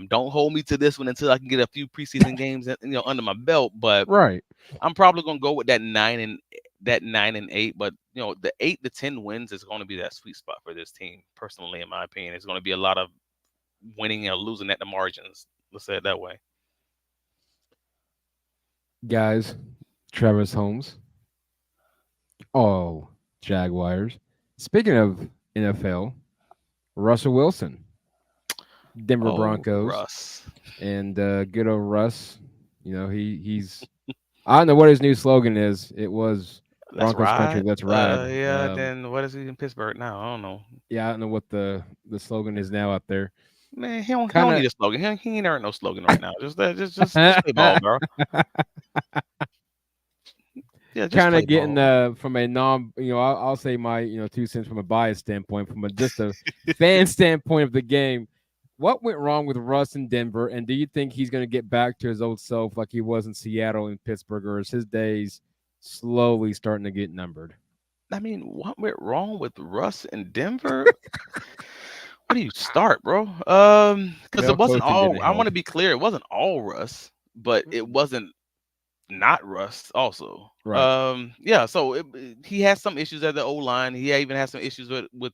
don't hold me to this one until I can get a few preseason games, under my belt. But Right. I'm probably gonna go with that 9-8. But the 8 to 10 wins is going to be that sweet spot for this team. Personally, in my opinion, it's going to be a lot of winning or losing at the margins. Let's say it that way. Guys, Travis Holmes. Oh, Jaguars. Speaking of NFL, Russell Wilson, Denver Oh, Broncos, Russ. and good old Russ. He's. I don't know what his new slogan is. It was Let's Broncos country. ride. Let's ride. Yeah. Then what is he in Pittsburgh now? I don't know. Yeah, I don't know what the slogan is now out there. Man, he don't Kind need a slogan. He ain't earned no slogan right now. Just play ball, of. bro. Yeah, just Kind play of getting ball. from a non, I'll say my 2 cents from a bias standpoint, from just a fan standpoint of the game. What went wrong with Russ in Denver, and do you think he's going to get back to his old self like he was in Seattle and Pittsburgh, or is his days slowly starting to get numbered? I mean, what went wrong with Russ in Denver? Where do you start, bro? Because Well, it wasn't coaching all. didn't I want help. to be clear. It wasn't all Russ, but it Mm-mm. wasn't not Russ also. Right. Yeah, so he has some issues at the O line. He even has some issues with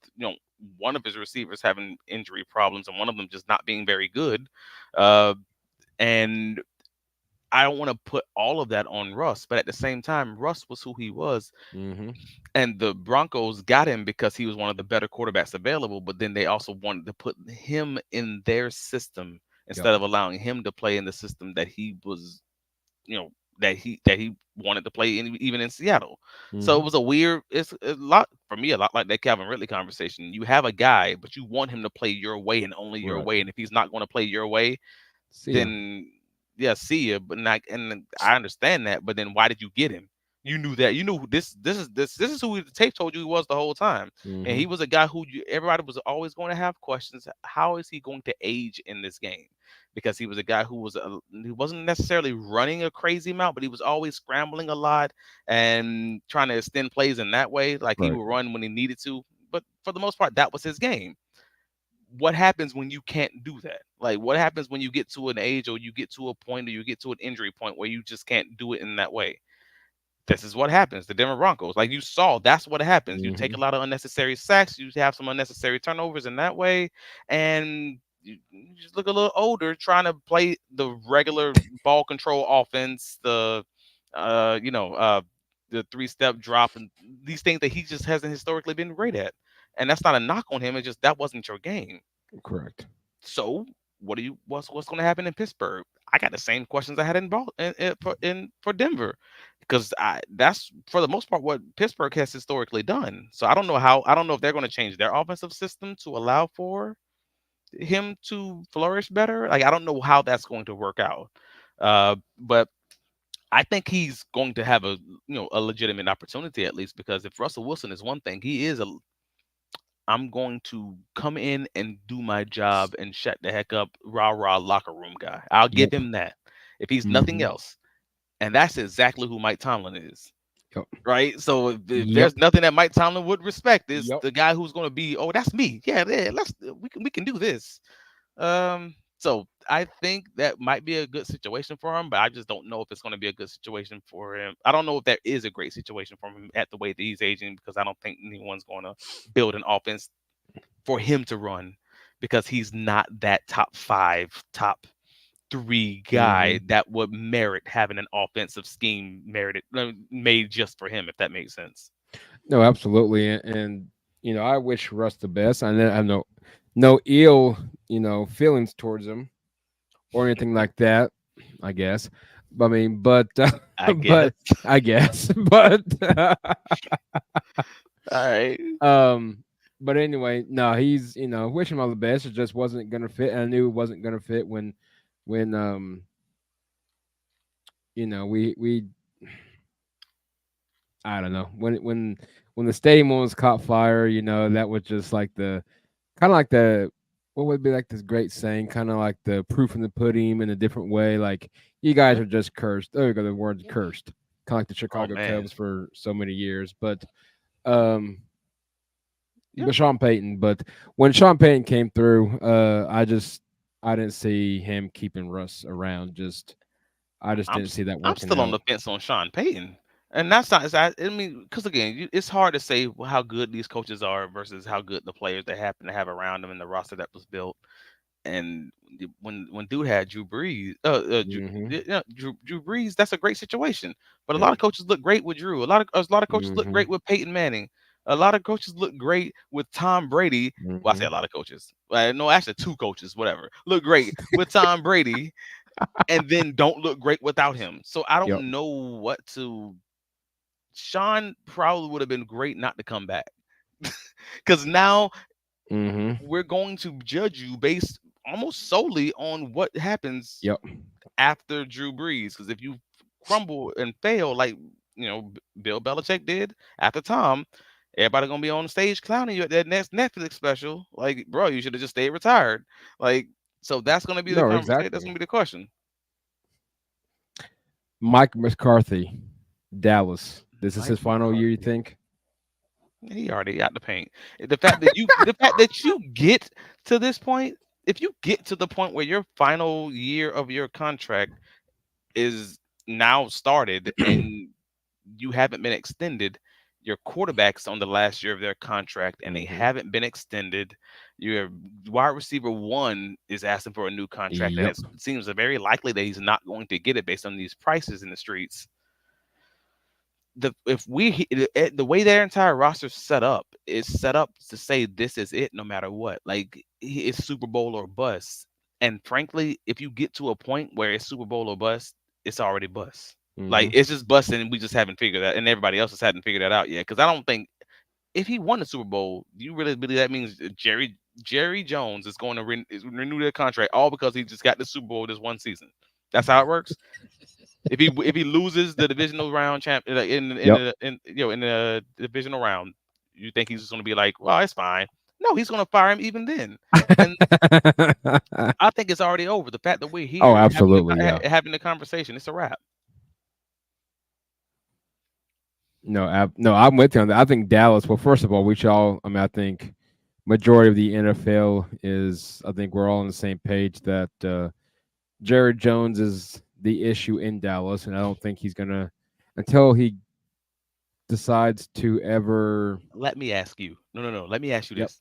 one of his receivers having injury problems and one of them just not being very good. Uh, and I don't want to put all of that on Russ, but at the same time, Russ was who he was, Mm-hmm. and the Broncos got him because he was one of the better quarterbacks available. But then they also wanted to put him in their system Yep. instead of allowing him to play in the system that he was you know that he wanted to play even in Seattle. So Mm-hmm. it was it's a lot for me, a lot like that Calvin Ridley conversation. You have a guy, but you want him to play your way and only your Right. way. And if he's not going to play your way, See ya. then yeah, see ya. But not, and I understand that. But then why did you get him? You knew that. You knew this is who the tape told you he was the whole time. And Mm-hmm. he was a guy who everybody was always going to have questions. How is he going to age in this game? Because he was a guy he wasn't necessarily running a crazy amount, but he was always scrambling a lot and trying to extend plays in that way. Like he Right. would run when he needed to. But for the most part, that was his game. What happens when you can't do that? Like, what happens when you get to an age or you get to a point or you get to an injury point where you just can't do it in that way? This is what happens. The Denver Broncos, like you saw, that's what happens. You take Mm-hmm. a lot of unnecessary sacks, you have some unnecessary turnovers in that way, and you just look a little older trying to play the regular ball control offense, uh, you know, uh, the 3-step drop, and these things that he just hasn't historically been great at. And that's not a knock on him. It's just that wasn't your game. Correct. So what's going to happen in Pittsburgh? I got the same questions I had for Denver, because that's for the most part what Pittsburgh has historically done. So I don't know if they're going to change their offensive system to allow for him to flourish better. Like, I don't know how that's going to work out. But I think he's going to have a legitimate opportunity, at least, because if Russell Wilson is one thing, he is a I'm going to come in and do my job and shut the heck up, rah rah locker room guy. I'll give Yep. him that if he's nothing Mm-hmm. else. And that's exactly who Mike Tomlin is. Yep. Right. So if Yep. there's nothing that Mike Tomlin would respect, is Yep. the guy who's going to be, oh, that's me. Yeah, yeah, we can do this. So I think that might be a good situation for him, but I just don't know if it's going to be a good situation for him. I don't know if there is a great situation for him at the way that he's aging, because I don't think anyone's going to build an offense for him to run, because he's not that top 5, top 3 Mm-hmm. guy that would merit having an offensive scheme made just for him, if that makes sense. No, absolutely, and I wish Russ the best. I have no ill feelings towards him or anything like that. I guess, I mean, I guess. but I guess, but All right. um, but anyway, no, he's wish him all the best. It just wasn't gonna fit. And I knew it wasn't gonna fit when we I don't know when the stadium was caught fire. That was just like the kind of like the what would be like this great saying, kind of like the proof in the pudding in a different way. Like you guys Yeah. are just cursed. There you go, the word cursed. Kind of like the Oh Chicago man. Cubs for so many years, um, Yeah. Sean Payton. But when Sean Payton came through, I didn't see him keeping Russ around. I just I'm didn't s- see that I'm working still on out. the fence on Sean Payton, and that's not. I mean, because again, it's hard to say how good these coaches are versus how good the players they happen to have around them and the roster that was built. And when dude had Drew Brees, Hmm. Drew Brees, that's a great situation. But a Yep. lot of coaches look great with Drew. A lot of coaches look Hmm. great with Peyton Manning. A lot of coaches look great with Tom Brady. Well, I say a Hmm. lot of coaches. No, actually, two coaches, whatever, look great with Tom Brady, and then don't look great without him. So I Yep. don't know what to. Sean probably would have been great not to come back because now Hmm. we're going to judge you based almost solely on what happens Yep. after Drew Brees. Because if you crumble and fail, like Bill Belichick did after Tom, everybody gonna be on the stage clowning you at that next Netflix special. Like, bro, you should have just stayed retired. Like, so that's gonna be the No, conversation. That's exactly. gonna be the question. Mike McCarthy, Dallas. This is Mike his final year, you McCarthy. think? He already got the paint. The fact that you get to this point, if you get to the point where your final year of your contract is now started and you haven't been extended, your quarterback's on the last year of their contract and they Hmm. haven't been extended. Your wide receiver one is asking for a new contract, and Yep. it seems very likely that he's not going to get it based on these prices in the streets. The way their entire roster's set up is set up to say this is it no matter what. Like it's Super Bowl or bust. And frankly, if you get to a point where it's Super Bowl or bust, it's already bust. Like Hmm. it's just busting, and we just haven't figured that, and everybody else just hadn't figured that out yet. Because I don't think if he won the Super Bowl, do you really believe that means Jerry Jones is going to renew their contract all because he just got the Super Bowl this one season? That's how it works. If he loses the divisional round champ Yep. in the divisional round, you think he's just going to be like, well, it's fine? No, he's going to fire him even then. And I think it's already over. The fact that we're Oh, here absolutely. Yeah. having the conversation, it's a wrap. No, no, I'm with you on that. I think Dallas. Well, first of all, we should all. I mean, I think majority of the NFL is. I think we're all on the same page that Jared Jones is the issue in Dallas, and I don't think he's gonna until he decides to ever. Let me ask you. No. Let me ask you Yep. this.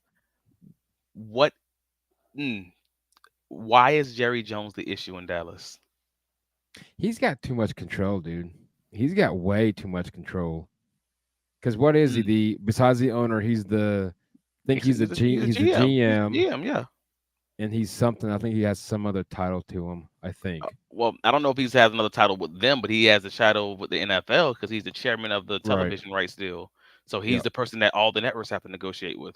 What? Mm, why is Jerry Jones the issue in Dallas? He's got too much control, dude. He's got way too much control. Because what is he? Mm, The besides the owner, he's the. I think he's the he's a He's the GM. He's a GM, GM. Yeah. and he's something. I think he has some other title to him. I think. Well, I don't know if he's has another title with them, but he has a title with the NFL because he's the chairman of the Right. television rights deal. So he's Yep. the person that all the networks have to negotiate with.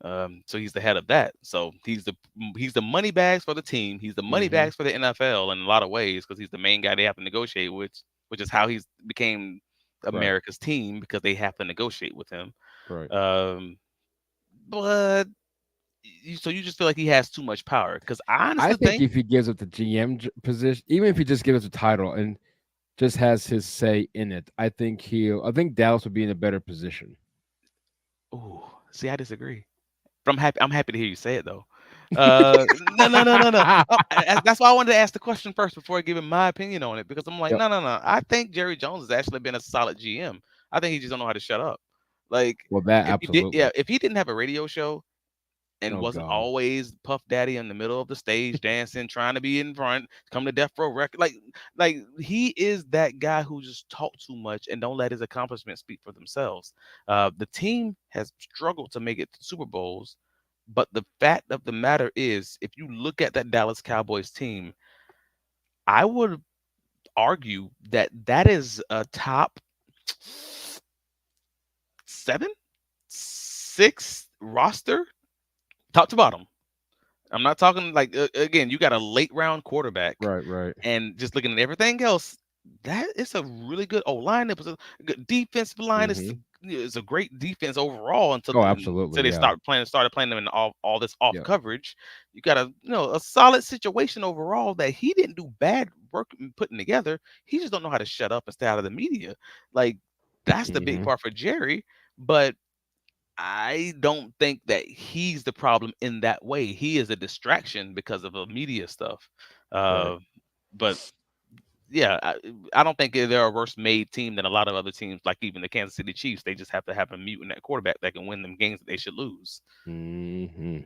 So he's the head of that. So he's the money bags for the team. He's the money Hmm. bags for the NFL in a lot of ways because he's the main guy they have to negotiate with, which is how he's became Right. America's team because they have to negotiate with him. Right. Um, but so you just feel like he has too much power because I I honestly think think. if he gives up the GM position, even if he just gives up the title and just has his say in it, I think he'll. I think Dallas would be in a better position. Ooh, see, I disagree. But I'm happy to hear you say it though. No. That's why I wanted to ask the question first before giving my opinion on it because I'm like, Yep. no. I think Jerry Jones has actually been a solid GM. I think he just don't know how to shut up. Like Well, that if he did, absolutely. yeah, if he didn't have a radio show and Oh wasn't God. always Puff Daddy in the middle of the stage dancing, trying to be in front, come to Death Row Record, like he is that guy who just talk too much and don't let his accomplishments speak for themselves. The team has struggled to make it to Super Bowls, but the fact of the matter is, if you look at that Dallas Cowboys team, I would argue that that is a top seven, six roster, top to bottom. I'm not talking like again, you got a late round quarterback, Right. Right. and just looking at everything else, that is a really good O line. It was a good defensive line. It's Hmm. it's a great defense overall Oh, until absolutely. they Yeah. started playing them in all this off Yeah. coverage. You got a solid situation overall that he didn't do bad work in putting together. He just don't know how to shut up and stay out of the media. Like that's the big Hmm. part for Jerry. But I don't think that he's the problem in that way. He is a distraction because of the media stuff. Right. Uh, but yeah, I don't think they're a worse made team than a lot of other teams, like even the Kansas City Chiefs. They just have to have a mutant at quarterback that can win them games that they should lose. Hmm.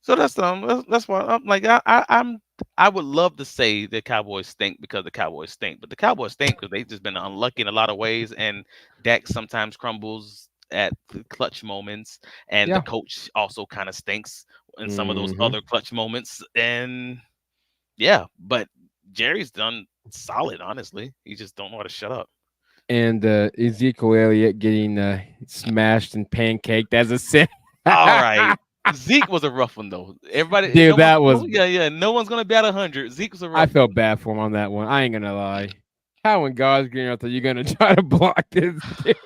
So that's why I'm like I would love to say the Cowboys stink because the Cowboys stink, but the Cowboys stink because they've just been unlucky in a lot of ways, and Dak sometimes crumbles at the clutch moments, and the Yeah. coach also kind of stinks in some of those Hmm. other clutch moments, and yeah, but Jerry's done solid, honestly. He just don't know how to shut up. And Ezekiel Elliott getting smashed and pancaked as a sin. All right. Zeke was a rough one though. Everybody, Dude, that was. yeah. No one's gonna bat 100. Zeke was a I rough felt one. bad for him on that one. I ain't gonna lie. How when God's getting out there, you're gonna try to block this dude.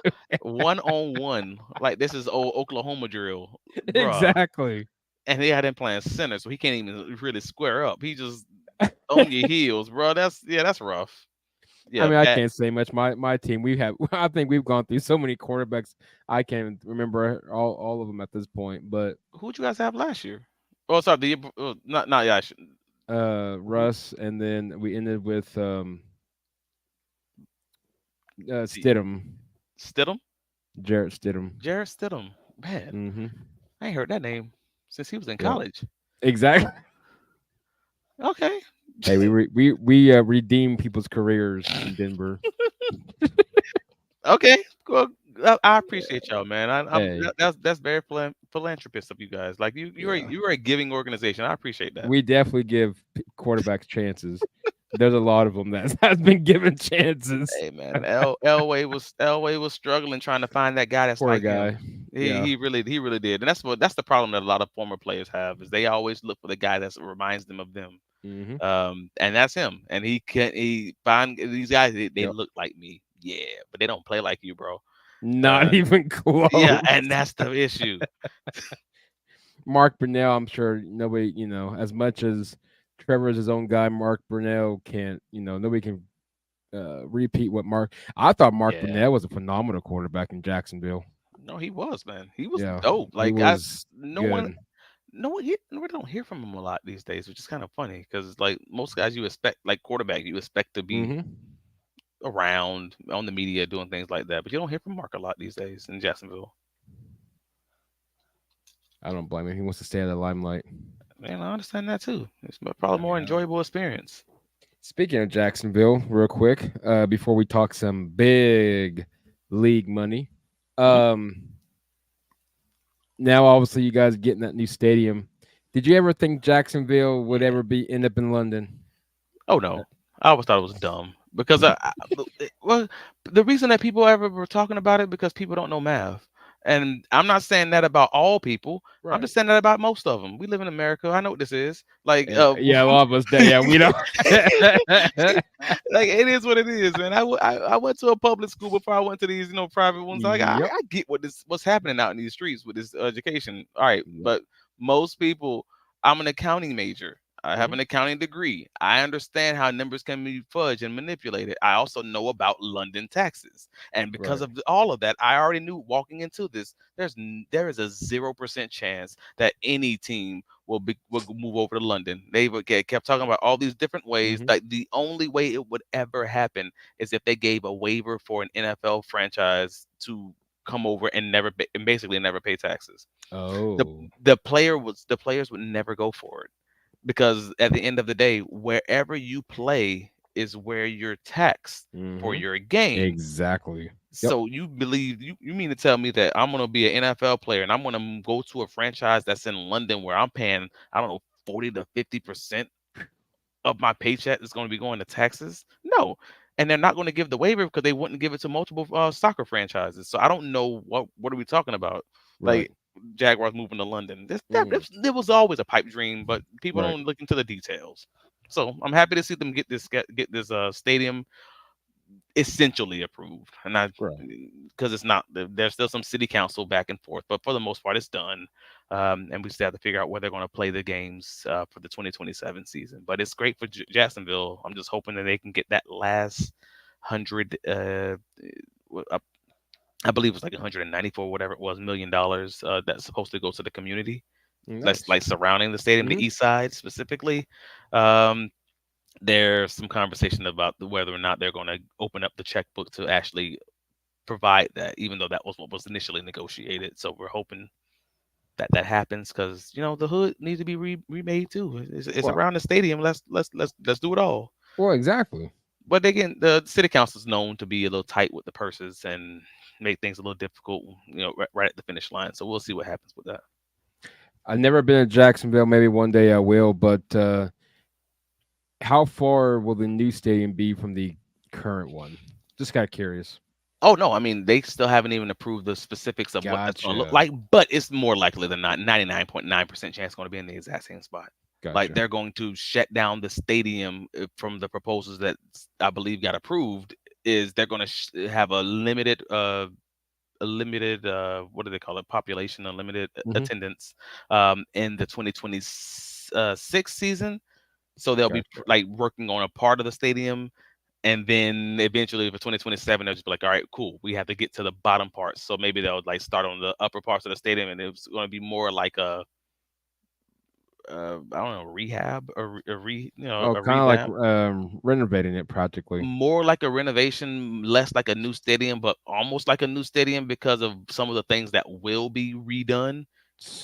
1-on-1, like this is old Oklahoma drill, bruh. Exactly. And they had him playing center, so he can't even really square up. He just on your heels, bro. That's rough. I Yeah, mean, I bad. can't say much. My team, we have. I think we've gone through so many quarterbacks. I can't remember all of them at this point. But Who'd you guys have last year? Oh, sorry, not yeah. Who? Russ, and then we ended with The Stidham, Stidham, Jarrett Stidham. Jarrett Stidham. Man, Mm-hmm. I ain't heard that name since he was in Yep. college. Exactly. Okay. Hey, redeem people's careers in Denver. Okay, well, I appreciate y'all, man. Hey, That's very philanthropist of you guys. Like yeah. you're a giving organization. I appreciate that. We definitely give quarterbacks chances. There's a lot of them that has been given chances. Hey man, Elway was struggling trying to find that guy that's Poor like him. guy. He Yeah. he really did, and that's the problem that a lot of former players have is they always look for the guy that reminds them of them. Hmm. And that's him. And he find these guys. They Yep. look like me, yeah, but they don't play like you, bro. Not even Yeah, close. and that's the issue. Mark Brunell, I'm sure nobody, as much as Trevor's his own guy, Mark Brunell can't, nobody can repeat what Mark. I thought Mark Yeah. Brunell was a phenomenal quarterback in Jacksonville. No, he was, man. He was Yeah, dope. he Like was no one, good. no one don't hear from him a lot these days, which is kind of funny because like most guys you expect, like quarterback, you expect to be Hmm. around on the media doing things like that, but you don't hear from Mark a lot these days in Jacksonville. I don't blame him. He wants to stay in the limelight. Man, I understand that too. It's probably more Yeah. enjoyable experience. Speaking of Jacksonville, real quick, before we talk some big league money, Mhm. um, now obviously you guys getting that new stadium. Did you ever think Jacksonville would Yeah. ever be end up in London? Oh no, I always thought it was dumb because well, the reason that people ever were talking about it because people don't know math, and I'm not saying that about all people. I'm Right. just saying that about most of them. We live in America. I know what this is. Like, Yeah, a lot of us that. Yeah, we don't. like it is what it is, man. I went to a public school before I went to these private ones. Like Yep. I get what's happening out in these streets with this education. All right, Yep. but most people, I'm an accounting major. I have Mhm. an accounting degree. I understand how numbers can be fudged and manipulated. I also know about London taxes, and because Right. of all of that, I already knew walking into this. There is a 0% chance that any team will move over to London. They kept talking about all these different ways. Hmm. Like the only way it would ever happen is if they gave a waiver for an NFL franchise to come over and and basically never pay taxes. The Oh. the players would never go for it because at the end of the day, wherever you play is where you're taxed for Hmm. your game. Exactly. Yep. So you believe you mean to tell me that I'm gonna be an NFL player and I'm gonna go to a franchise that's in London where I'm paying, I don't know, 40 to 50% of my paycheck is going to be going to taxes? No. And they're not going to give the waiver because they wouldn't give it to multiple soccer franchises. So I don't know what are we talking about? Right. Like Jaguars moving to London. Mm. There was always a pipe dream, but people Right. don't look into the details. So I'm happy to see them get this stadium. essentially approved, and I Right. because it's not there's still some city council back and forth, but for the most part, it's done. And we still have to figure out where they're going to play the games for the 2027 season. But it's great for Jacksonville. I'm just hoping that they can get that last 100. I I believe it was like 194, whatever it was, $1 million that's supposed to go to the community, that's Nice. like surrounding the stadium, the Hmm. east side specifically. Um, there's some conversation about whether or not they're going to open up the checkbook to actually provide that, even though that was what was initially negotiated. So we're hoping that that happens because the hood needs to be remade too. It's Well, around the stadium. Let's do it all. well, exactly. But again, the city council is known to be a little tight with the purses and make things a little difficult, right at the finish line. So we'll see what happens with that. I've never been to Jacksonville. Maybe one day I will. But how far will the new stadium be from the current one? Just got curious. Oh no, I mean they still haven't even approved the specifics of what that's going to look Gotcha. like, but it's more likely than not, 99.9% chance going to be in the exact same spot. Like Gotcha. they're going to shut down the stadium from the proposals that I believe got approved. Is they're going to have a limited what do they call it, population, a limited Hmm. attendance in the 2026 season. So they'll be Gotcha. like working on a part of the stadium, and then eventually for 2027 they'll just be like, all right, cool, we have to get to the bottom parts. So maybe they'll like start on the upper parts of the stadium, and it's going to be more like I don't know, rehab or Oh, a kind of like revamp, renovating it practically. more like a renovation, less like a new stadium, but almost like a new stadium because of some of the things that will be redone,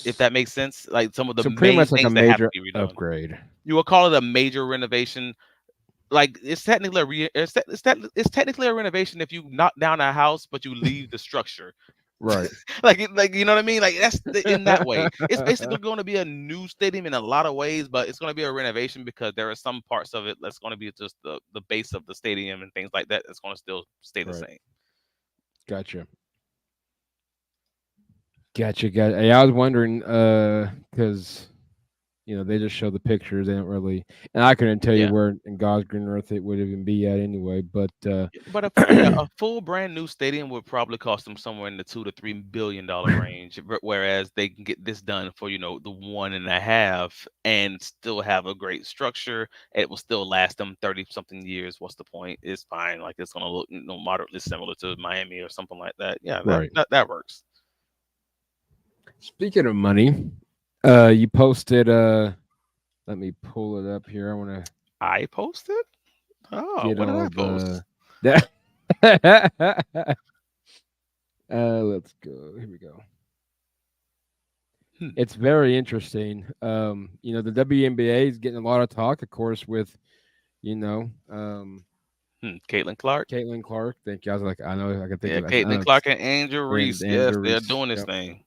if S- that makes sense. Like some of the So pretty main much like a things that have to major be redone. upgrade. You will call it a major renovation. Like it's technically it's technically a renovation if you knock down a house but you leave the structure. Right. Like you know what I mean? Like in that way. It's basically going to be a new stadium in a lot of ways, but it's going to be a renovation because there are some parts of it that's going to be just the base of the stadium and things like that that's going to still stay the Right. same. Gotcha. Gotcha. Gotcha. Yeah, I was wondering, because they just show the pictures. They don't really, and I couldn't tell you Yeah. where in God's green earth it would even be at anyway. But But a full brand new stadium would probably cost them somewhere in the $2 to $3 billion range, whereas they can get this done for the 1.5 and still have a great structure. It will still last them 30 something years. What's the point? It's fine. Like it's gonna look moderately similar to Miami or something like that. Yeah, that right. that, that works. Speaking of money, you posted. Let me pull it up here. I want to I posted. Oh, get what did all I post? the. Let's go. Here we go. Hmm. It's very interesting. The WNBA is getting a lot of talk, of course, with you know, um, Caitlin Clark. Caitlin Clark. Thank you. I was like, I know I can think Yeah, of it. Caitlin Clark and Angel And Reese. Yes, Andrew they're Reese. doing this Yep. thing.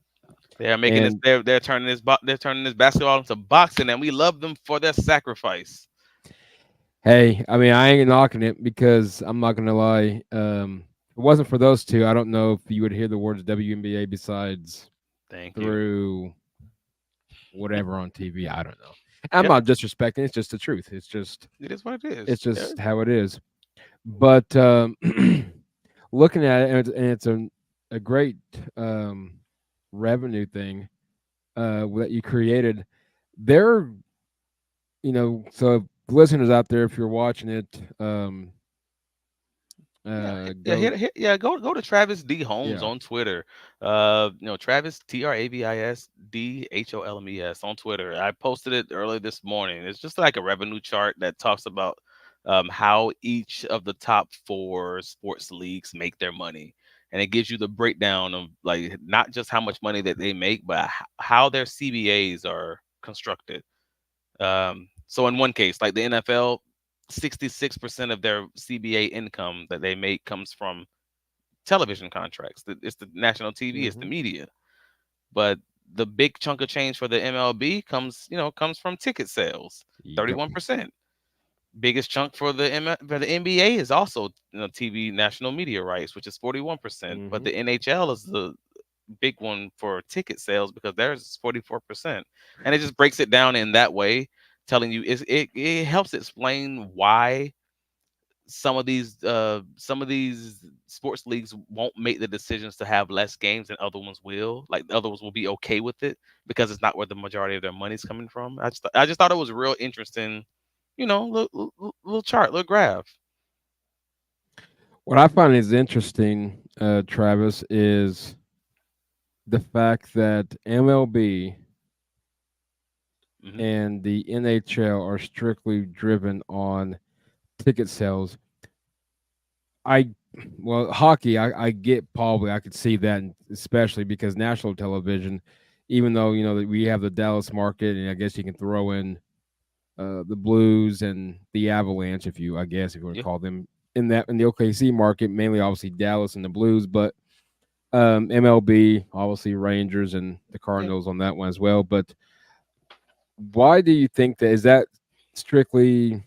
They're making this. And They're turning this basketball into boxing, and we love them for their sacrifice. hey, I mean, I ain't knocking it because I'm not gonna lie. If it wasn't for those two, I don't know if you would hear the words WNBA besides Thank you. through whatever on TV. I don't know. I'm Yep, not disrespecting. It's just the truth. it is what it It's is. Yeah. just how it is. But looking at it, and it's a great revenue thing that you created. There, so listeners out there, if you're watching it, Yeah, yeah, go, yeah. Go to Travis D Holmes yeah, on Twitter. Travis Travis D Holmes on Twitter. I posted it early this morning. It's just like a revenue chart that talks about how each of the top four sports leagues make their money, and it gives you the breakdown of like not just how much money that they make, but how their CBAs are constructed. So in one case, like the NFL, 66% of their CBA income that they make comes from television contracts. It's the national TV, it's the hmm, media. But the big chunk of change for the MLB comes from ticket sales, yep, 31%. Biggest chunk for for the NBA is also TV national media rights, which is 41%. But hmm, the NHL is the big one for ticket sales because theirs is 44%. And it just breaks it down in that way, telling you it helps explain why some of these sports leagues won't make the decisions to have less games and other ones will. Like the other ones will be okay with it because it's not where the majority of their money's coming from. I just thought it was a real interesting, little chart, little graph. What I find is interesting, Travis, is the fact that MLB Hmm. and the NHL are strictly driven on ticket sales. I well, hockey, I get probably I could see that, especially because national television, even though that we have the Dallas market, and I guess you can throw in the Blues and the Avalanche, if you I guess if you want to Yeah, call them in the OKC market, mainly obviously Dallas and the Blues, but MLB obviously Rangers and the yeah. Cardinals on that one as well. But why do you think that is that strictly?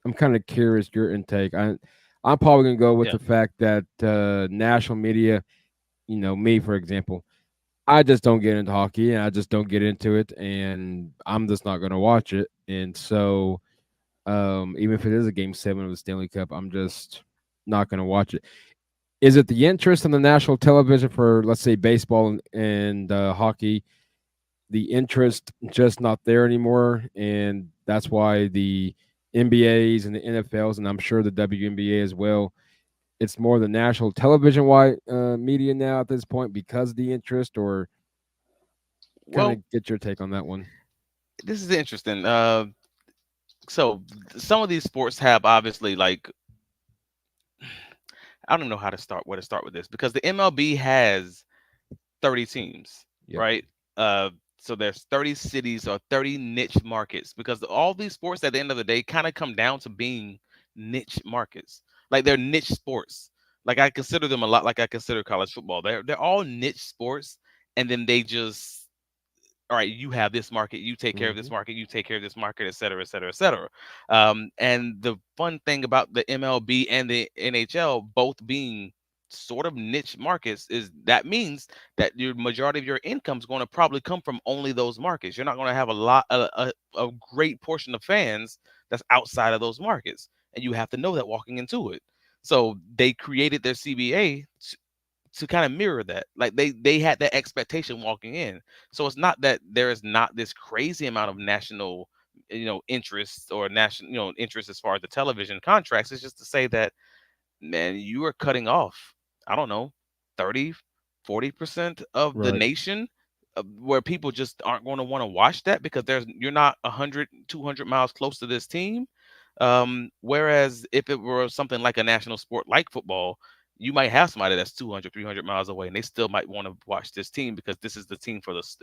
I'm kind of curious your intake. I'm probably gonna go with Yeah. the fact that national media, me for example, I just don't get into hockey and I just don't get into it, and I'm just not gonna watch it. And so, even if it is a game 7 of the Stanley Cup, I'm just not gonna watch it. Is it the interest in the national television for, let's say, baseball and hockey? The interest just not there anymore, and that's why the NBAs and the NFLs, and I'm sure the WNBA as well. It's more the national television wide media now at this point because of the interest, or kind Well, of get your take on that one. this is interesting. So some of these sports have obviously like I don't know how to start where to start with this because the MLB has 30 teams, Yep. right? Uh, so there's 30 cities or 30 niche markets because all these sports at the end of the day kind of come down to being niche markets. Like they're niche sports. Like I consider them a lot like I consider college football. They're all niche sports, and then they just all right, you have this market, you take care of Hmm. this market, you take care of this market, et cetera, et cetera, et cetera. And the fun thing about the MLB and the NHL both being sort of niche markets is that means that your majority of your income is going to probably come from only those markets. You're not going to have a great portion of fans that's outside of those markets, and you have to know that walking into it. So they created their CBA to kind of mirror that. Like they had that expectation walking in. So it's not that there is not this crazy amount of national, interest or national, interest as far as the television contracts. It's just to say that man, you are cutting off, I don't know, 30, 40% of the Right. nation where people just aren't going to want to watch that because you're not 100, 200 miles close to this team. Whereas if it were something like a national sport like football, you might have somebody that's 200, 300 miles away and they still might want to watch this team because this is the team for this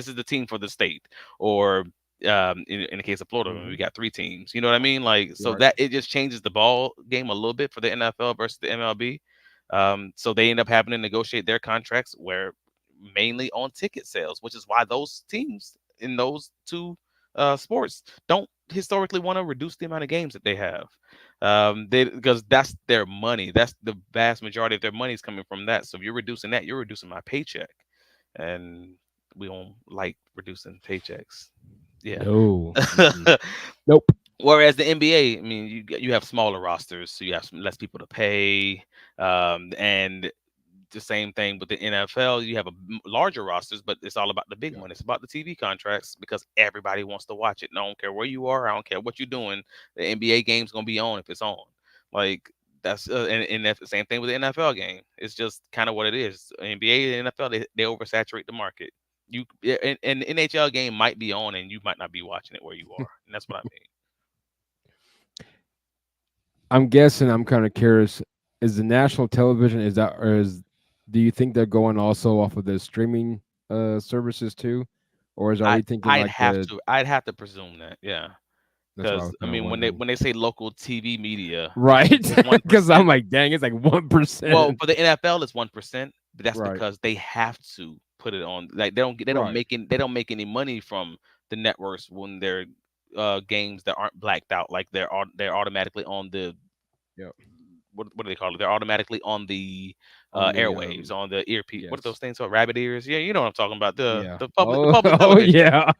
is the team for the state. Or in the case of Florida, we Hmm. got three teams. You know what I mean? Like so Right. that it just changes the ball game a little bit for the NFL versus the MLB. So they end up having to negotiate their contracts where mainly on ticket sales, which is why those teams in those two sports don't historically want to reduce the amount of games that they have. They because that's their money. That's the vast majority of their money is coming from that. So if you're reducing that, you're reducing my paycheck, and we don't like reducing paychecks. Yeah. No. Mm-mm. Nope. Whereas the NBA, I mean, you have smaller rosters, so you have less people to pay, and the same thing with the NFL. You have larger rosters, but it's all about the big Yep. money. It's about the TV contracts because everybody wants to watch it. And I don't care where you are. I don't care what you're doing. The NBA game's gonna be on if it's on. Like that's and that's the same thing with the NFL game. It's just kind of what it is. NBA and NFL they oversaturate the market. An NHL game might be on and you might not be watching it where you are, and that's what I mean. I'm guessing. I'm kind of curious. Is the national television is that or is do you think they're going also off of the streaming services too, or are we thinking like the? I'd have to presume that, yeah. That's what I Because was I kind of mean, wondering. when they say local TV media, Right, it's one because I'm percent. like, dang, it's like one Well, percent. for the NFL, it's 1%, but that's Right. because they have to put it on. Like Right. they don't make any money from the networks when they're games that aren't blacked out. Like they're automatically on the Yep. what do they call it? They're automatically on the On the airwaves, on the earpiece. What are those yes. things called? Rabbit ears? Yeah, you know what I'm talking about. Yeah. The Oh. public Oh television. yeah.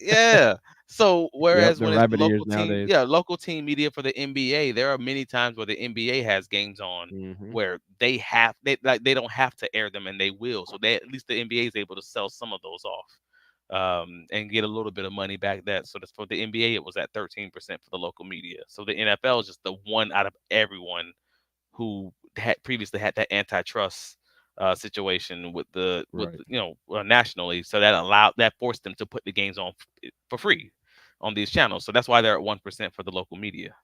Yeah. So Yep, whereas the when it's rabbit ears nowadays. local team media for the NBA, there are many times where the NBA has games on Hmm. where they don't have to air them and they will. So they at least the NBA is able to sell some of those off. And get a little bit of money back. That so that's for the NBA it was at 13% for the local media. So the NFL is just the one out of everyone who had previously had that antitrust situation with Right. nationally. So that forced them to put the games on for free on these channels. So that's why they're at 1% for the local media.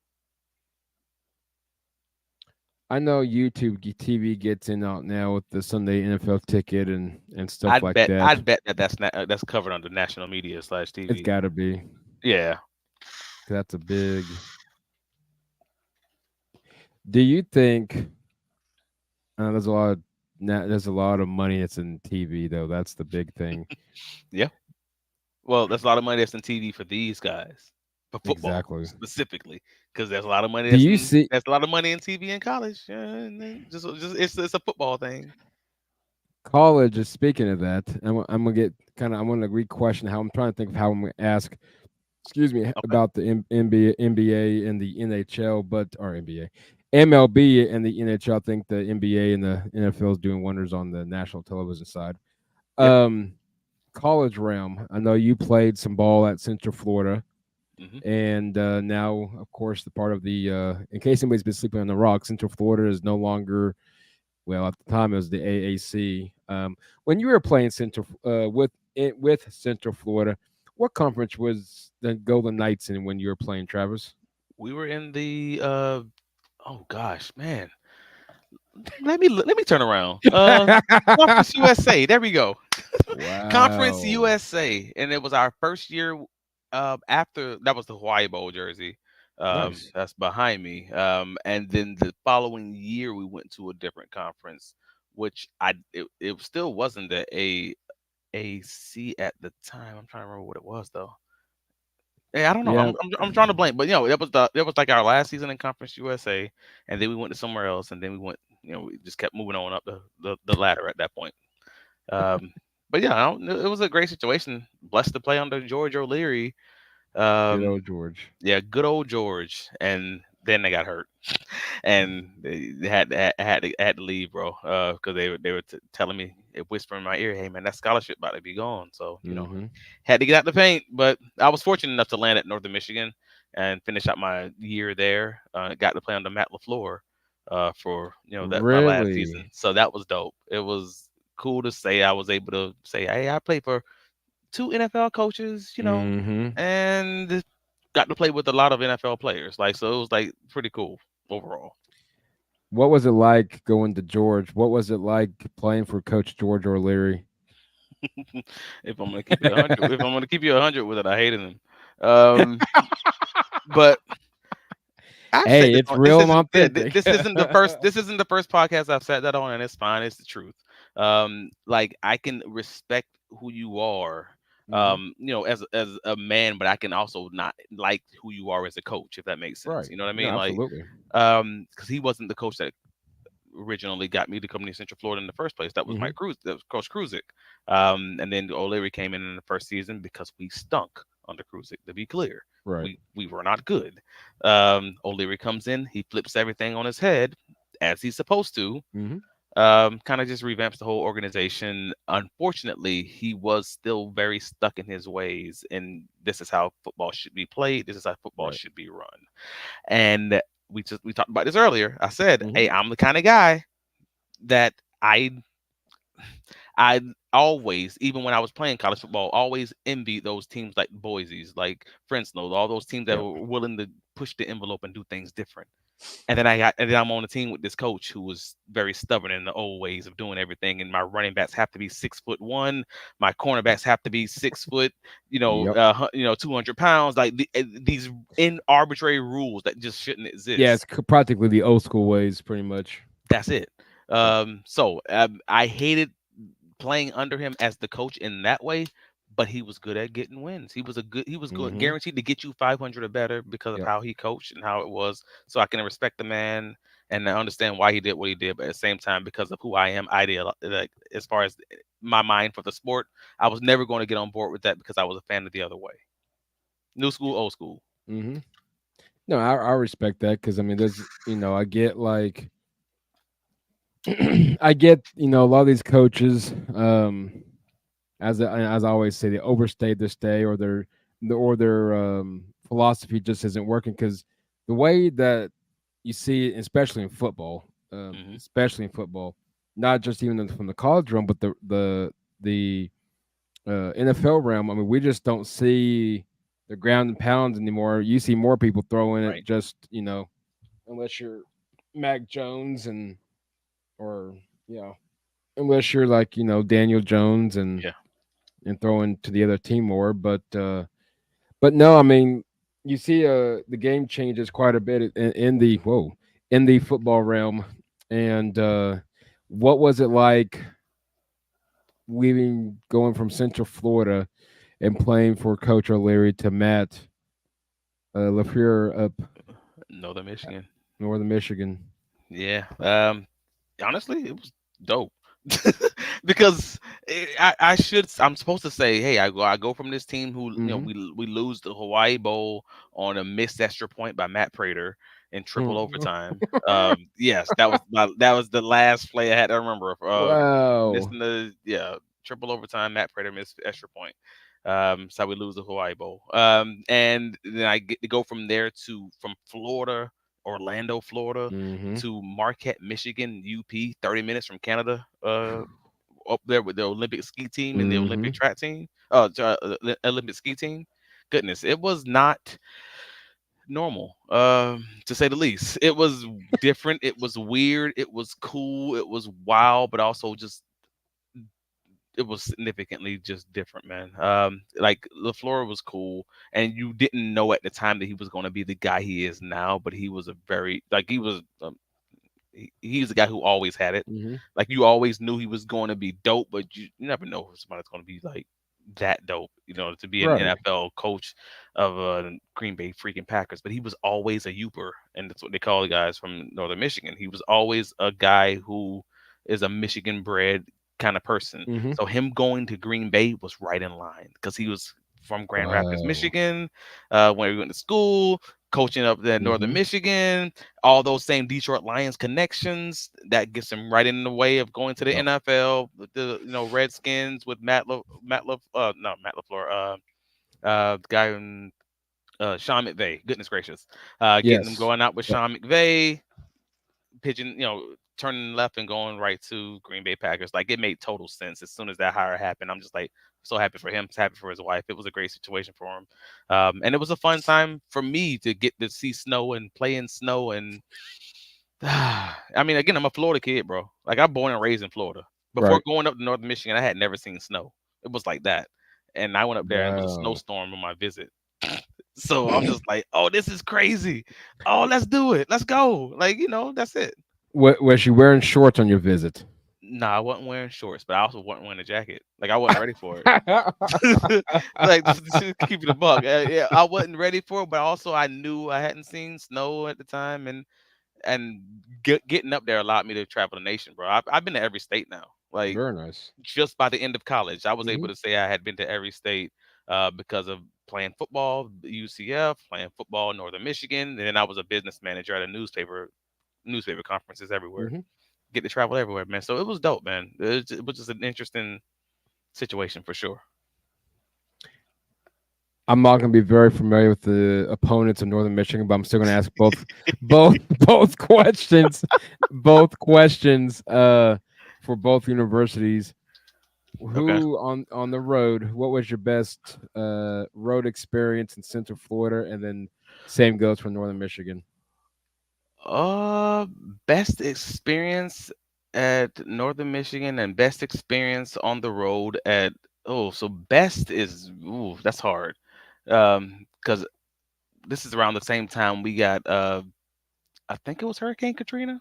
I know TV gets in out now with the Sunday NFL ticket and stuff I'd like bet that. I'd bet that that's covered under national media slash It's TV. got to be. Yeah. 'Cause that's a big. Do you think there's a lot of there's a lot of money that's in TV though? That's the big thing. Yeah. Well, that's a lot of money that's in TV for these guys, for football Exactly. specifically, because there's a lot of money Do you see that's a lot of money in TV in college. Yeah, and then just it's a football thing. college? Is speaking of that, I'm gonna get kind of. I'm gonna re-question how I'm trying to think of how I'm gonna ask. Excuse me Okay. about the NBA and the NHL, but or NBA, MLB and the NHL. I think the NBA and the NFL is doing wonders on the national television side. Yeah. Um, college realm. I know you played some ball at Central Florida, Hmm. and now, of course, the part of the. In case anybody's been sleeping on the rock, Central Florida is no longer. Well, at the time, it was the AAC. When you were playing with Central Florida, what conference was the Golden Knights in when you were playing, Travis? We were in the oh gosh, man. Let me turn around. Conference USA. There we go. Conference Wow. USA, and it was our first year. After that was the Hawaii Bowl jersey. Nice. That's behind me. And then the following year we went to a different conference, which it still wasn't the AAC at the time. I'm trying to remember what it was though. Yeah, I don't know. Yeah. I'm trying to blank, but that was like our last season in Conference USA, and then we went to somewhere else, and then we went. We just kept moving on up the ladder at that point. Um, but yeah, it was a great situation. Blessed to play under George O'Leary. Good Um, old George. yeah, good old George. And then they got hurt, and they had to leave, bro. Because they were telling me, whispering in my ear, "Hey man, that scholarship about to be gone." So Hmm. had to get out the paint. But I was fortunate enough to land at Northern Michigan and finish out my year there. Got to play under Matt LaFleur for that my last season. Really? So that was dope. It was cool to say I was able to say, "Hey, I played for two NFL coaches," Hmm. and got to play with a lot of NFL players. Like so, it was like pretty cool overall. What was it like going to George? What was it like playing for Coach George O'Leary? If I'm gonna keep it 100, if I'm gonna keep you 100 with it, I hated him. Um, but I've said Hey, this it's on real and authentic. this isn't the first podcast I've said that on, and it's fine. It's the truth. Like I can respect who you are, Hmm. as a man, but I can also not like who you are as a coach, if that makes sense. Right. You know what I No, mean? Like, absolutely. because he wasn't the coach that originally got me to come to Central Florida in the first place. That was Hmm. Mike Cruz, that was Coach Kruzik. And then O'Leary came in the first season because we stunk under Kruzik. To be clear, Right. we were not good. O'Leary comes in, he flips everything on his head as he's supposed to. Hmm. Kind of just revamps the whole organization. Unfortunately, he was still very stuck in his ways, and this is how football should be played. This is how football Right. should be run. And we talked about this earlier. I said, Hmm. "Hey, I'm the kind of guy that I always, even when I was playing college football, always envied those teams like Boise's, like Fresno, all those teams that Yep. were willing to push the envelope and do things different. And then I'm on a team with this coach who was very stubborn in the old ways of doing everything. And my running backs have to be 6'1", my cornerbacks have to be 6 foot, Yep. 200 pounds, like these in arbitrary rules that just shouldn't Yeah, exist. it's practically the old school ways, pretty much. That's it. Yep. I hated playing under him as the coach in that way, but he was good at getting wins. He was good, Hmm. guaranteed to get you 500 or better because of Yep. how he coached and how it was. So I can respect the man and I understand why he did what he did, but at the same time, because of who I am, like as far as my mind for the sport, I was never going to get on board with that because I was a fan of the other way. New school, old school. Hmm. No, I respect that because I mean, there's I get like I get a lot of these coaches. As I always say, they overstay their stay, or their philosophy just isn't working because the way that you see it, Hmm. especially in football, not just even from the college realm, but the NFL realm. I mean, we just don't see the ground and pounds anymore. You see more people throwing it, Right. just unless you're Mac Jones and or you know, unless you're like Daniel Jones Yeah. and throwing to the other team more. But no, I mean, you see the game changes quite a bit in the football realm. And what was it like leaving going from Central Florida and playing for Coach O'Leary to Matt LaFleur up Northern Michigan. Northern Michigan? Yeah. Honestly, it was dope. Because I'm supposed to say, hey, I go from this team who Mm-hmm. we lose the Hawaii Bowl on a missed extra point by Matt Prater in triple overtime. Yes, that was the last play I had to remember. Wow. Missing the triple overtime. Matt Prater missed extra point. So we lose the Hawaii Bowl. And then I get to go from Florida, Orlando, Florida, Mm-hmm. to Marquette, Michigan, UP, 30 minutes from Canada, up there with the Olympic ski team and the Mm-hmm. Olympic track team, Olympic ski team. Goodness, it was not normal, to say the least. It was different. It was weird. It was cool. It was wild, but also just it was significantly just different, man. Like LaFleur was cool, and you didn't know at the time that he was going to be the guy he is now, but he was a very like he was he's the guy who always had it. Mm-hmm. Like you always knew he was going to be dope, but you never know if somebody's going to be like that dope. To be an Right. NFL coach of Green Bay freaking Packers. But he was always a Youper, and that's what they call the guys from Northern Michigan. He was always a guy who is a Michigan bred kind of person. Mm-hmm. So him going to Green Bay was right in line because he was from Grand Rapids, Wow. Michigan, when we went to school, coaching up there in Northern Mm-hmm. Michigan, all those same Detroit Lions connections that gets him right in the way of going to the Yep. NFL. With the Redskins with Matt LaFleur, the guy in Sean McVay. Goodness gracious, getting him Yes. going out with Yep. Sean McVay, pitching, turning left and going right to Green Bay Packers. Like it made total sense as soon as that hire happened. I'm just like so happy for him, happy for his wife. It was a great situation for him, and it was a fun time for me to get to see snow and play in snow. And I mean, again, I'm a Florida kid, bro. Like I'm born and raised in Florida. Before Right. going up to Northern Michigan, I had never seen snow. It was like that, and I went up there and it was a Wow. snowstorm on my visit. So I'm just like, oh, this is crazy. Oh, let's do it. Let's go. Like, that's it. Was she wearing shorts on your visit? Nah, I wasn't wearing shorts, but I also wasn't wearing a jacket. Like I wasn't ready for it. Like just keep it a buck. Yeah, I wasn't ready for it, but also I knew I hadn't seen snow at the time, and getting up there allowed me to travel the nation, bro. I've been to every state now. Like Very nice. just by the end of college, I was Hmm. able to say I had been to every state because of playing football, UCF, playing football, Northern Michigan, and then I was a business manager at a newspaper conferences everywhere. Hmm. Get to travel everywhere, man. So it was dope, man. It was just an interesting situation for sure. I'm not going to be very familiar with the opponents of Northern Michigan, but I'm still going to ask both questions, both questions for both universities. Okay. Who on the road? What was your best road experience in Central Florida, and then same goes for Northern Michigan. Uh, Best experience at Northern Michigan and best experience on the road at so best is that's hard. Because this is around the same time we got I think it was Hurricane Katrina.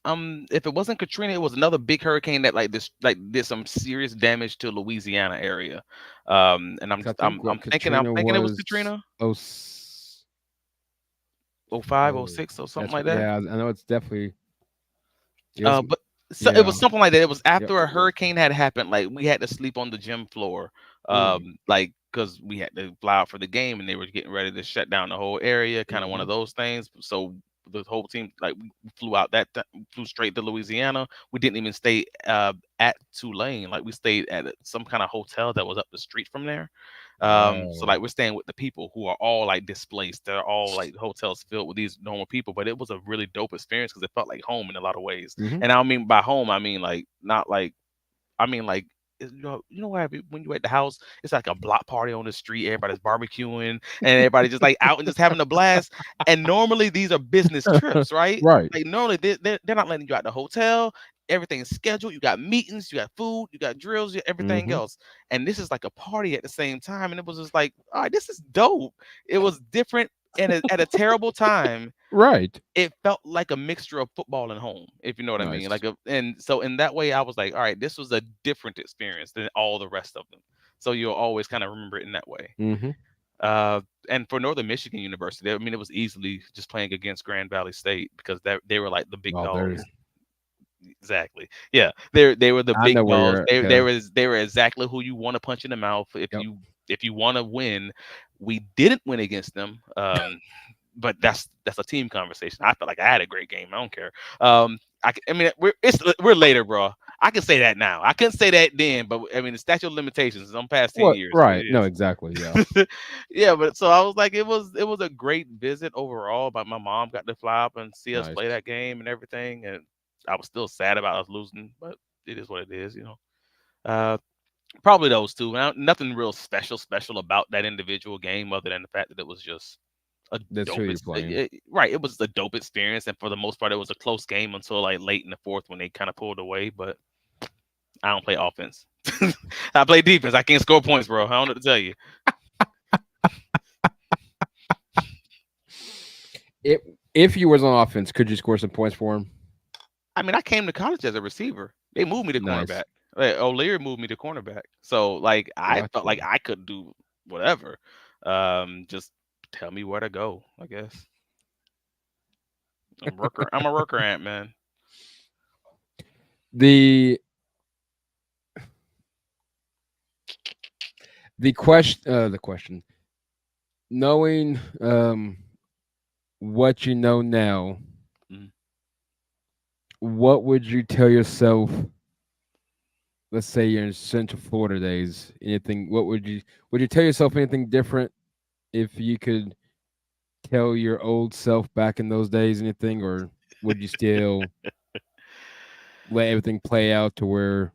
If it wasn't Katrina, it was another big hurricane that like did some serious damage to Louisiana area. And 'Cause I think what I'm Katrina thinking it was was. Katrina. Oh, 05, oh oh, six, or something that's like right. that. Yeah, I know it's definitely. It was, But so it yeah. was something like that. It was Yep. after a hurricane had happened. Like we had to sleep on the gym floor. Mm. Like because we had to fly out for the game and they were getting ready to shut down the whole area, kind of one of Mhm. those things. So the whole team, like, we flew out flew straight to Louisiana. We didn't even stay at Tulane. Like, we stayed at some kind of hotel that was up the street from there. So Wow. like, we're staying with the people who are all like displaced. They're all like hotels filled with these normal people, but it was a really dope experience because it felt like home in a lot of ways. Mhm. And I don't mean by home, I mean like not like I mean, like, you know what? When you at the house, it's like a block party on the street. Everybody's barbecuing, and everybody just like out and just having a blast. And normally these are business trips, right? Right. Like normally they're not letting you out the hotel. Everything's scheduled. You got meetings, you got food, you got drills, everything Mhm. else. And this is like a party at the same time. And it was just like, all right, this is dope. It was different and at a terrible time. Right. It felt like a mixture of football and home, if you know what I mean. Nice. And so in that way, I was like, all right, this was a different experience than all the rest of them. So you'll always kind of remember it in that way. Mhm. Uh, and for Northern Michigan University, I mean, it was easily just playing against Grand Valley State because they were like the big Oh, dogs. there. Exactly. Yeah, they were the I know big where dogs. you're. They Yeah. they were exactly who you want to punch in the mouth Yep. if you want to win. We didn't win against them. But that's a team conversation. I felt like I had a great game. I don't care. I mean, we're later, bro. I can say that now. I couldn't say that then, but I mean, the statute of limitations is on past 10 What? years, so it Right. No. is. Exactly. Yeah. Yeah, but so I was like, it was a great visit overall. But my mom got to fly up and see us play Nice. that game and everything, and I was still sad about us losing, but it is what it is, you know. Uh, Probably those two. Nothing real special about that individual game, other than the fact that it was just a That's who dope you're playing. right. It was a dope experience, and for the most part, it was a close game until like late in the fourth when they kind of pulled away. But I don't play offense. I play defense. I can't score points, bro. I don't know what to tell you. If if you was on offense, could you score some points for him? I mean, I came to college as a receiver. They moved me to Nice. cornerback. Like, O'Leary moved me to cornerback. So like I felt Gotcha. like I could do whatever. Just tell me where to go. I guess I'm a worker ant, man. The the question. Knowing what you know now, Mm. what would you tell yourself? Let's say you're in Central Florida days. Anything? What would you tell yourself anything different if you could tell your old self back in those days? Anything, or would you still let everything play out to where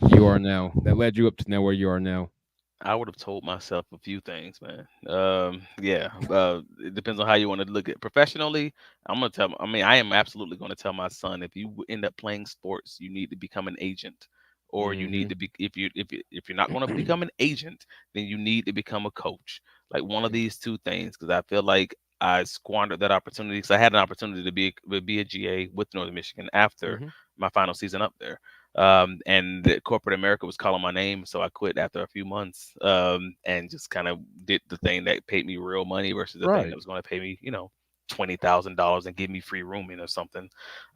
you are now? That led you up to now where you are now. I would have told myself a few things, man. Yeah. It depends on how you want to look at it. Professionally. I'm gonna tell. I mean, I am absolutely going to tell my son if you end up playing sports, you need to become an agent, or you need Mm-hmm. to be if you're not going to become an agent, then you need to become a coach. Like one of these two things, because I feel like I squandered that opportunity. Because I had an opportunity to be a GA with Northern Michigan after Mm-hmm. my final season up there. And the corporate America was calling my name, so I quit after a few months, and just kind of did the thing that paid me real money versus the thing that Right. was going to pay me, $20,000 and give me free rooming or something.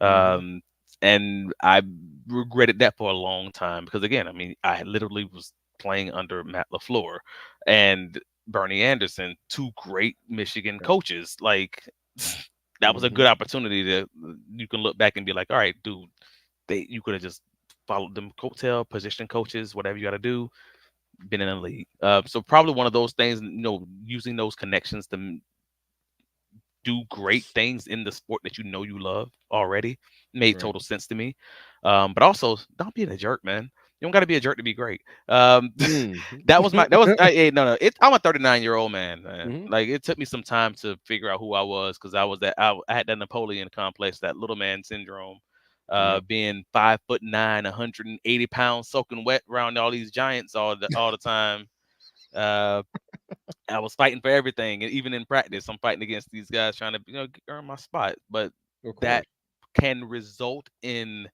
Mm-hmm. Um, and I regretted that for a long time because, again, I mean, I literally was playing under Matt LaFleur and Bernie Anderson, two great Michigan Yep. coaches. Like, that was a Mm-hmm. good opportunity to you can look back and be like, all right, dude, you could have just followed them coattail, position coaches, whatever you got to do, been in the league. So probably one of those things, using those connections to do great things in the sport that you love already made Right. total sense to me. But also, don't be a jerk, man. You don't got to be a jerk to be great. Mm. No. I'm a 39-year-old man. Mm-hmm. Like it took me some time to figure out who I was because I had that Napoleon complex, that little man syndrome. Yep. Being 5'9", 180 pounds, soaking wet around all these giants all the time. Uh, I was fighting for everything, and even in practice, I'm fighting against these guys trying to, earn my spot. But Of that course. can result in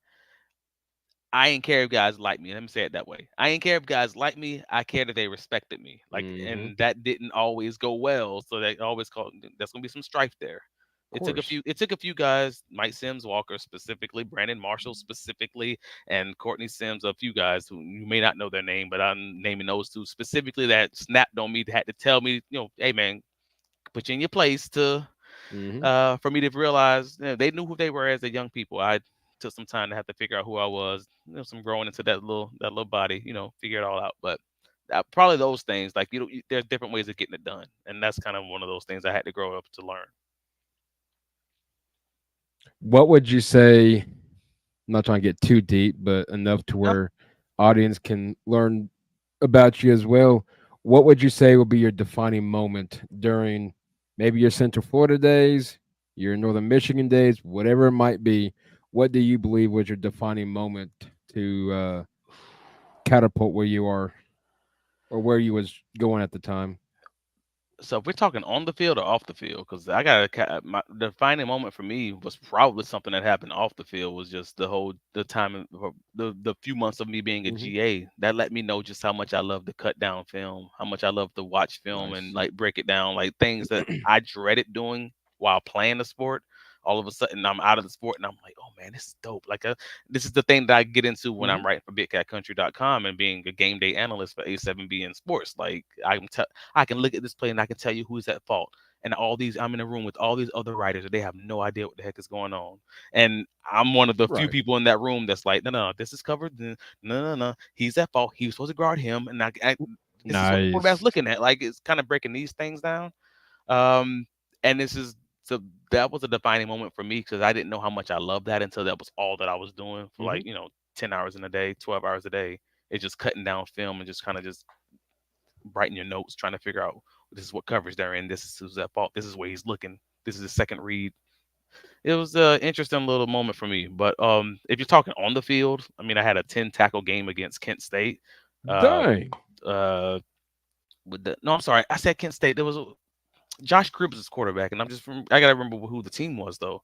I ain't care if guys like me. Let me say it that way. I ain't care if guys like me. I care that they respected me. Like, Mm-hmm. and that didn't always go well. So that's gonna be some strife there. It took a course. few. It took a few guys, Mike Sims Walker specifically, Brandon Marshall specifically, and Courtney Sims. A few guys who you may not know their name, but I'm naming those two specifically that snapped on me. That had to tell me, hey man, put you in your place to Hmm. for me to realize they knew who they were as a young people. I took some time to have to figure out who I was, some growing into that little body, figure it all out. But probably those things, like there's different ways of getting it done, and that's kind of one of those things I had to grow up to learn. What would you say? I'm not trying to get too deep, but enough to No, where audience can learn about you as well. What would you say would be your defining moment during maybe your Central Florida days, your Northern Michigan days, whatever it might be? What do you believe was your defining moment to catapult where you are or where you was going at the time? so if we're talking on the field or off the field, because I got my the defining moment for me was probably something that happened off the field. Was just the time the few months of me being a Hmm. GA that let me know just how much I love to cut down film, how much I love to watch film and Nice. like break it down, like things that I dreaded doing while playing the sport. All of a sudden, I'm out of the sport, and I'm like, "Oh man, this is dope!" Like, this is the thing that I get into when Hmm. I'm writing for BigCatCountry.com and being a game day analyst for A7B in sports. Like, I can look at this play and I can tell you who's at fault. And I'm in a room with all these other writers and they have no idea what the heck is going on. And I'm one of the few Right. people in that room that's like, no, no, this is covered. No, no, no, he's at fault. He was supposed to guard him. And this is what the quarterback's Nice. looking at. Like, it's kind of breaking these things down. Um, and so that was a defining moment for me because I didn't know how much I loved that until that was all that I was doing for Hmm. 10 hours in a day, 12 hours a day. It's just cutting down film and just kind of just writing your notes, trying to figure out this is what coverage they're in. This is who's at fault. This is where he's looking. This is the second read. It was an interesting little moment for me. But if you're talking on the field, I mean, I had a 10 tackle game against Kent State. Uh, Dang. uh, no, I'm sorry, I said Kent State. There was Josh Cribbs is quarterback, and I gotta remember who the team was though.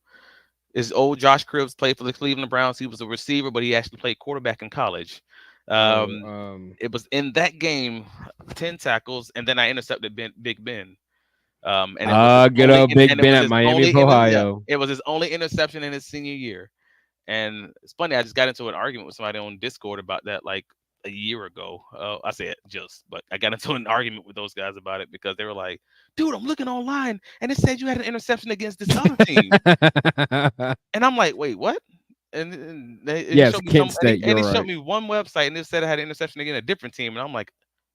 Is old Josh Cribbs played for the Cleveland Browns? He was a receiver, but he actually played quarterback in college. Oh, Um, it was in that game, 10 tackles, and then I intercepted Big Ben. And it was his good only, old Big and it Ben was at his Miami of only, yeah, Ohio. it was his only interception in his senior year. And it's funny, I just got into an argument with somebody on Discord about that like a year ago. I said just, but I got into an argument with those guys about it because they were like, "Dude, I'm looking online and it said you had an interception against this other team," and I'm like, "Wait, what?" And he Yes, showed me some, Kent State. and You're he showed right. me one website and it said I had an interception against a different team, and I'm like,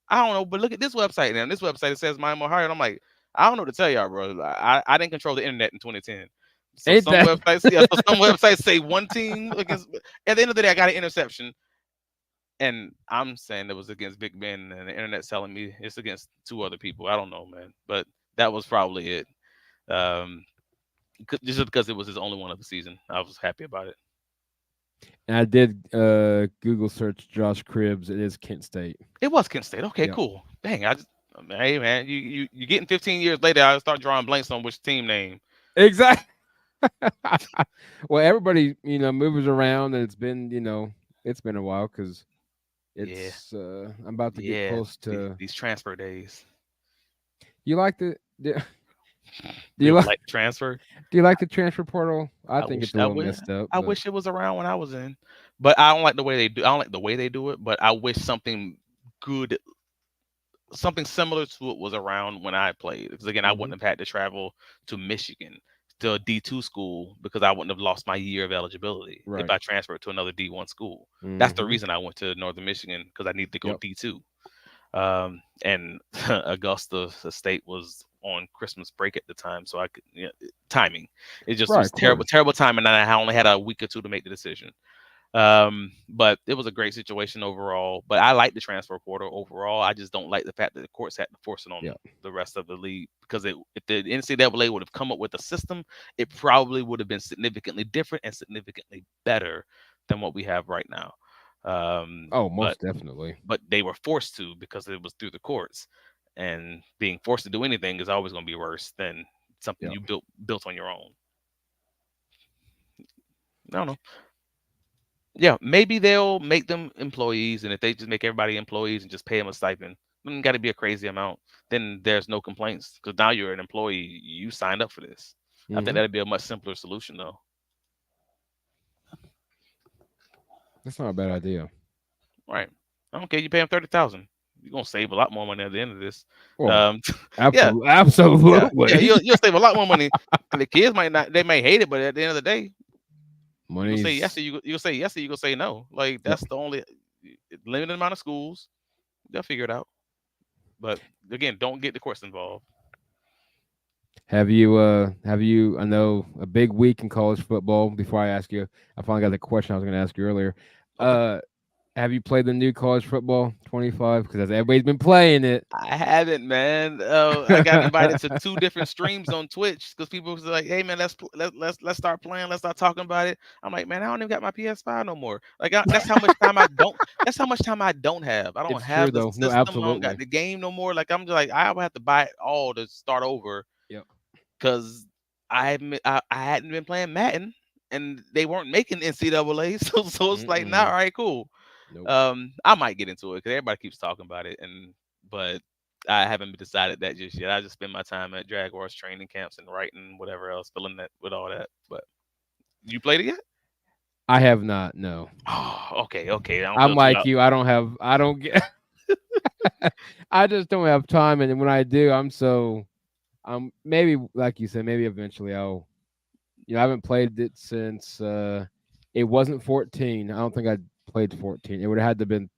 I don't know, but look at this website now. This website it says Miami, Ohio, and I'm like, I don't know what to tell y'all, bro. I didn't control the internet in 2010. So Ain't some that? websites, yeah, so some websites say one team against. At the end of the day, I got an interception, and I'm saying it was against Big Ben, and the internet's telling me it's against two other people. I don't know, man, but that was probably it. Um, just because it was his only one of the season, I was happy about it. And I did Google search Josh Cribbs. It is Kent State. It was Kent State. Okay, Yep. cool. Dang, hey man, you getting 15 years later, I start drawing blanks on which team name. Exactly. Well, everybody, moves around, and it's been a while because Yeah, it's. I'm about to get yeah. close to. These transfer days. You like the? Do you Do I like? like transfer? Do you like the transfer portal? I I think wish it's a I little would. messed up, I but wish it was around when I was in, but I don't like the way they do. I don't like the way they do it, but I wish something good, something similar to it was around when I played. Because again, I hmm, wouldn't have had to travel to Michigan to a D2 school because I wouldn't have lost my year of eligibility if right. I transferred to another D1 school. That's the Hmm. reason I went to Northern Michigan because I needed to go Yep. D2. And Augusta State was on Christmas break at the time, so I could timing. It just Right. was Of course. terrible timing, and I only had a week or two to make the decision. But it was a great situation overall. But I like the transfer portal overall. I just don't like the fact that the courts had to force it on Yep. the rest of the league because if the NCAA would have come up with a system, it probably would have been significantly different and significantly better than what we have right now. Oh, But most definitely. they were forced to because it was through the courts, and being forced to do anything is always going to be worse than something Yep. you built on your own. I don't know. Yeah, maybe they'll make them employees, and if they just make everybody employees and just pay them a stipend, it got to be a crazy amount. Then there's no complaints because now you're an employee. You signed up for this. I think Mm-hmm. that'd be a much simpler solution, though. That's not a bad idea. Right. I don't care. You pay them 30,000. You're gonna save a lot more money at the end of this. Well, Um, yeah, absolutely, yeah. absolutely. You'll save a lot more money. 'Cause the kids might not. They may hate it, but at the end of the day, you gonna say yes, or Money's you'll say yes, or you gonna say no. Like yep. that's the only limited amount of schools. They'll figure it out. But again, don't get the courts involved. I know a big week in college football. Before I ask you, I finally got the question I was going to ask you earlier. Okay. Uh, have you played the new college football 25? Because everybody's been playing it. I haven't, man. I got invited to two different streams on Twitch because people was like, "Hey, man, let's start playing. Let's start talking about it." I'm like, man, I don't even got my PS5 no more. Like, that's how much time I don't. That's how much time I don't have. I don't It's true have the though. No, system. I don't got absolutely. the game no more. Like, I'm just like, I would have to buy it all to start over Yep. because I hadn't been playing Madden and they weren't making NCAA. So it's like, nah, all Mm-mm. right, cool. Nope. I might get into it because everybody keeps talking about it, but I haven't decided that just yet. I just spend my time at Jaguars training camps and writing whatever else, filling that with all that. But you played it yet? I have not. No. Oh, okay, okay. I don't I'm feel too like loud. you. I don't have. I don't get. I just don't have time, and when I do, I'm so. Maybe like you said, maybe eventually I'll. I haven't played it since it wasn't 14. I don't think I played 14. It would have had to been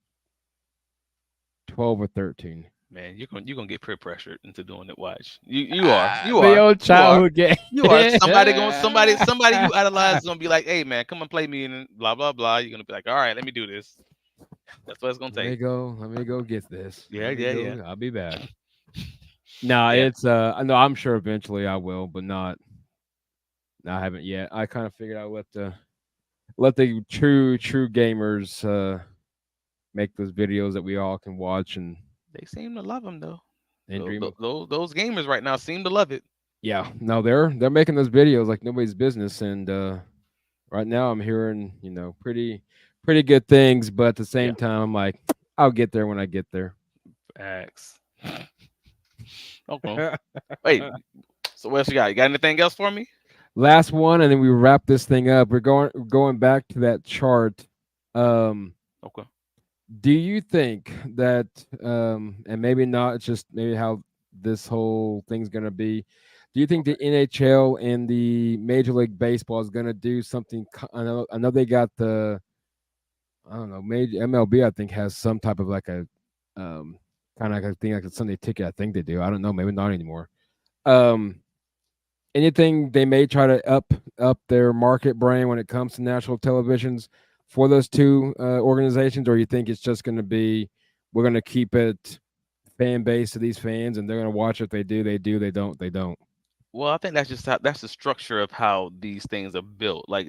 12 or 13. Man, you're gonna get peer pressured into doing it. Watch. You are. You The are. old You are. childhood game. You are. Somebody you idolize is gonna be like, hey man, come and play me and blah blah blah. You're gonna be like, all right, let me do this. That's what it's gonna Let me take. go. Let me go get this. Yeah, Let me yeah, yeah. go. I'll be back. No, Yeah. it's I know I'm sure eventually I will, but not. No, I haven't yet. I kind of figured I let the true gamers make those videos that we all can watch They seem to love them though. and dream of. Those gamers right now seem to love it. Yeah, no, they're making those videos like nobody's business, and right now I'm hearing pretty good things, but at the Yeah. same time I'm like, I'll get there when I get there. Facts. Okay. Wait. So what else you got? You got anything else for me? Last one, and then we wrap this thing up. We're going back to that chart. Um, Okay. do you think that and maybe not, it's just maybe how this whole thing's gonna be. Do you think Okay. the NHL and the Major League Baseball is gonna do something? I know they got the I don't know, Major MLB. I think has some type of like a um, kind of like a thing like a Sunday ticket. I think they do. I don't know, maybe not anymore. Um, anything they may try to up their market brain when it comes to national televisions for those two organizations, or you think it's just going to be we're going to keep it fan base to these fans and they're going to watch if they do, they do, they don't. Well, I think that's the structure of how these things are built. Like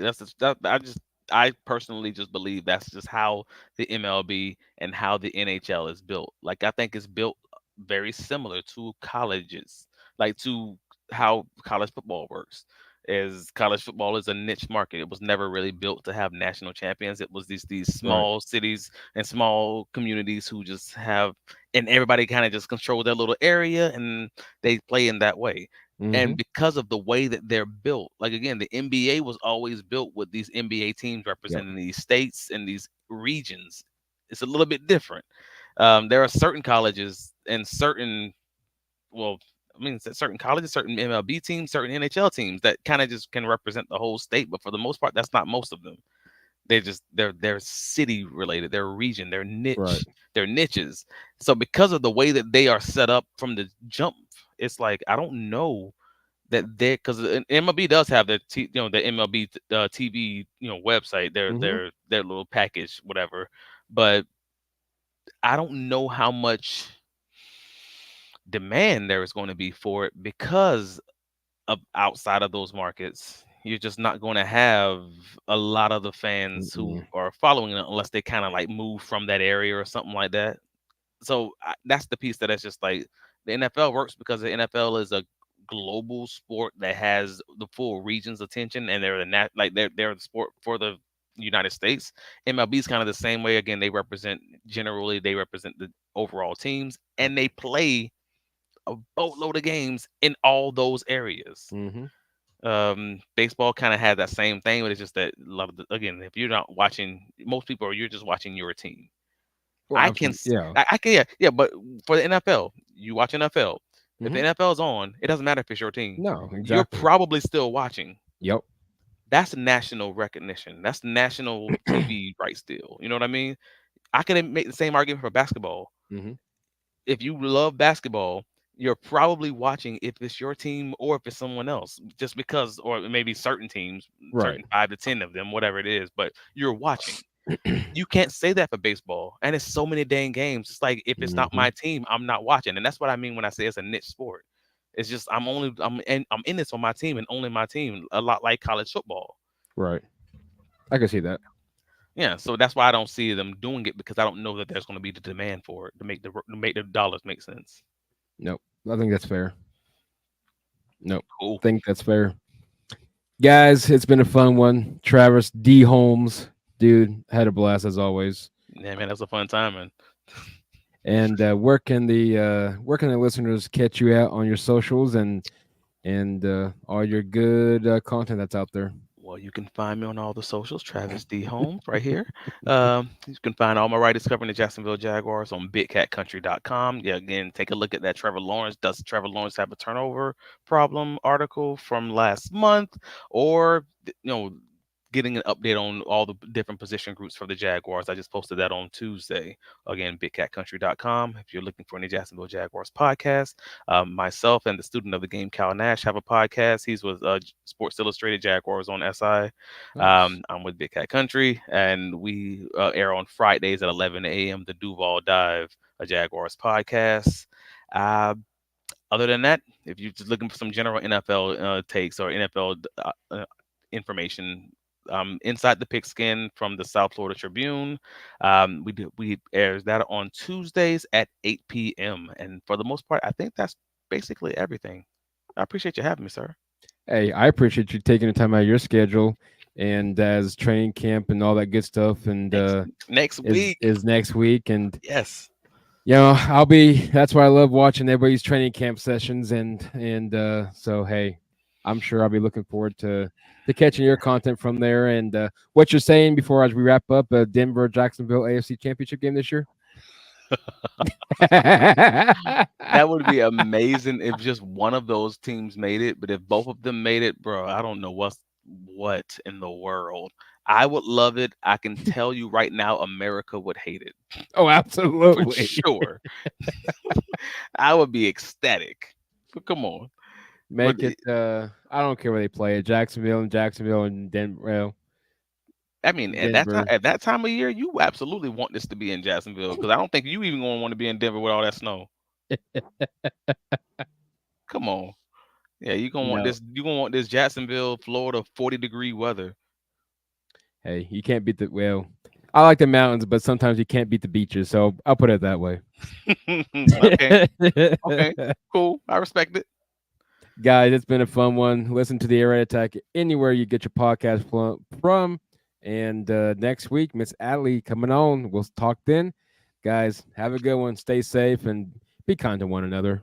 I personally just believe that's just how the MLB and how the NHL is built. Like I think it's built very similar to colleges, like to how college football works. Is college football is a niche market. It was never really built to have national champions. It was these Right. small cities and small communities who just have, and everybody kind of just control their little area and they play in that way. Mm-hmm. And because of the way that they're built, like again, the NBA was always built with these NBA teams Yep. representing these states and these regions. It's a little bit different. There are certain colleges and certain, well, I mean, certain colleges, certain MLB teams, certain NHL teams that kind of just can represent the whole state. But for the most part, that's not most of them. They're city related, they're region, they're Right. niche, they're niches. So because of the way that they are set up from the jump, it's like I don't know that they, because MLB does have the MLB TV website, Mm-hmm. their little package, whatever. But I don't know how much demand there is going to be for it because of outside of those markets. You're just not going to have a lot of the fans who Mm-mm. are following it unless they kind of like move from that area or something like that. So that's the piece that's just like the NFL works because the NFL is a global sport that has the full region's attention, and they're they're the sport for the United States. MLB is kind of the same way. Again, they represent the overall teams, and they play a boatload of games in all those areas. Mm-hmm. Baseball kind of has that same thing, but it's just that a lot of again, if you're not watching, most people are you're just watching your team. Well, I can, absolutely. Yeah. I can, yeah, yeah. But for the NFL, you watch NFL. If the Hmm. NFL is on, it doesn't matter if it's your team. No, You're exactly. probably still watching. Yep. That's national recognition. That's national TV rights deal. You know what I mean? I can make the same argument for basketball. Hmm. If you love basketball, you're probably watching if it's your team or if it's someone else, just because, or maybe certain teams, Right. certain 5 to 10 of them, whatever it is, but you're watching. You can't say that for baseball, and it's so many dang games. It's like if it's not Hmm. my team, I'm not watching, and that's what I mean when I say it's a niche sport. It's just I'm in this for my team and only my team. A lot like college football. Right. I can see that. Yeah, so that's why I don't see them doing it because I don't know that there's going to be the demand for it to make the dollars make sense. Nope. I think that's fair. Nope. Cool. Think that's fair. Guys, it's been a fun one. Travis D. Holmes, dude, had a blast as always. Yeah, man, that's a fun time, man. And where can the listeners catch you out on your socials and all your good content that's out there? Well, you can find me on all the socials, Travis D. Holmes, right here. You can find all my writers covering the Jacksonville Jaguars on bigcatcountry.com. Yeah, again, take a look at that Trevor Lawrence. Does Trevor Lawrence have a turnover problem article from last month? Or, getting an update on all the different position groups for the Jaguars. I just posted that on Tuesday. Again, bigcatcountry.com. If you're looking for any Jacksonville Jaguars podcast, myself and the student of the game, Cal Nash, have a podcast. He's with Sports Illustrated Jaguars on SI. Nice. I'm with Big Cat Country, and we air on Fridays at 11 a.m. The Duval Dive, a Jaguars podcast. Uh, Other than that, if you're just looking for some general NFL takes or NFL information, Inside the Pigskin from the South Florida Tribune. We airs that on Tuesdays at 8 p.m. And for the most part, I think that's basically everything. I appreciate you having me, sir. Hey, I appreciate you taking the time out of your schedule and as training camp and all that good stuff and Next is week, is next week and yes. I'll be that's why I love watching everybody's training camp sessions and so hey, I'm sure I'll be looking forward to catching your content from there and what you're saying before as we wrap up Denver Jacksonville AFC Championship game this year. That would be amazing if just one of those teams made it, but if both of them made it, bro, I don't know what in the world. I would love it. I can tell you right now, America would hate it Oh, for absolutely. sure. I would be ecstatic. But come on. But Make it I don't care where they play it. Jacksonville and Denver. Well, I mean, Denver. at that time of year, you absolutely want this to be in Jacksonville because I don't think you even gonna want to be in Denver with all that snow. Come on. Yeah, you gonna want No. this. You gonna want this Jacksonville, Florida, 40-degree weather. Hey, you can't beat the well. I like the mountains, but sometimes you can't beat the beaches. So I'll put it that way. Okay, okay, cool. I respect it. Guys, it's been a fun one. Listen to the Air Raid Attack anywhere you get your podcast from. And next week, Miss Adley coming on. We'll talk then. Guys, have a good one. Stay safe and be kind to one another.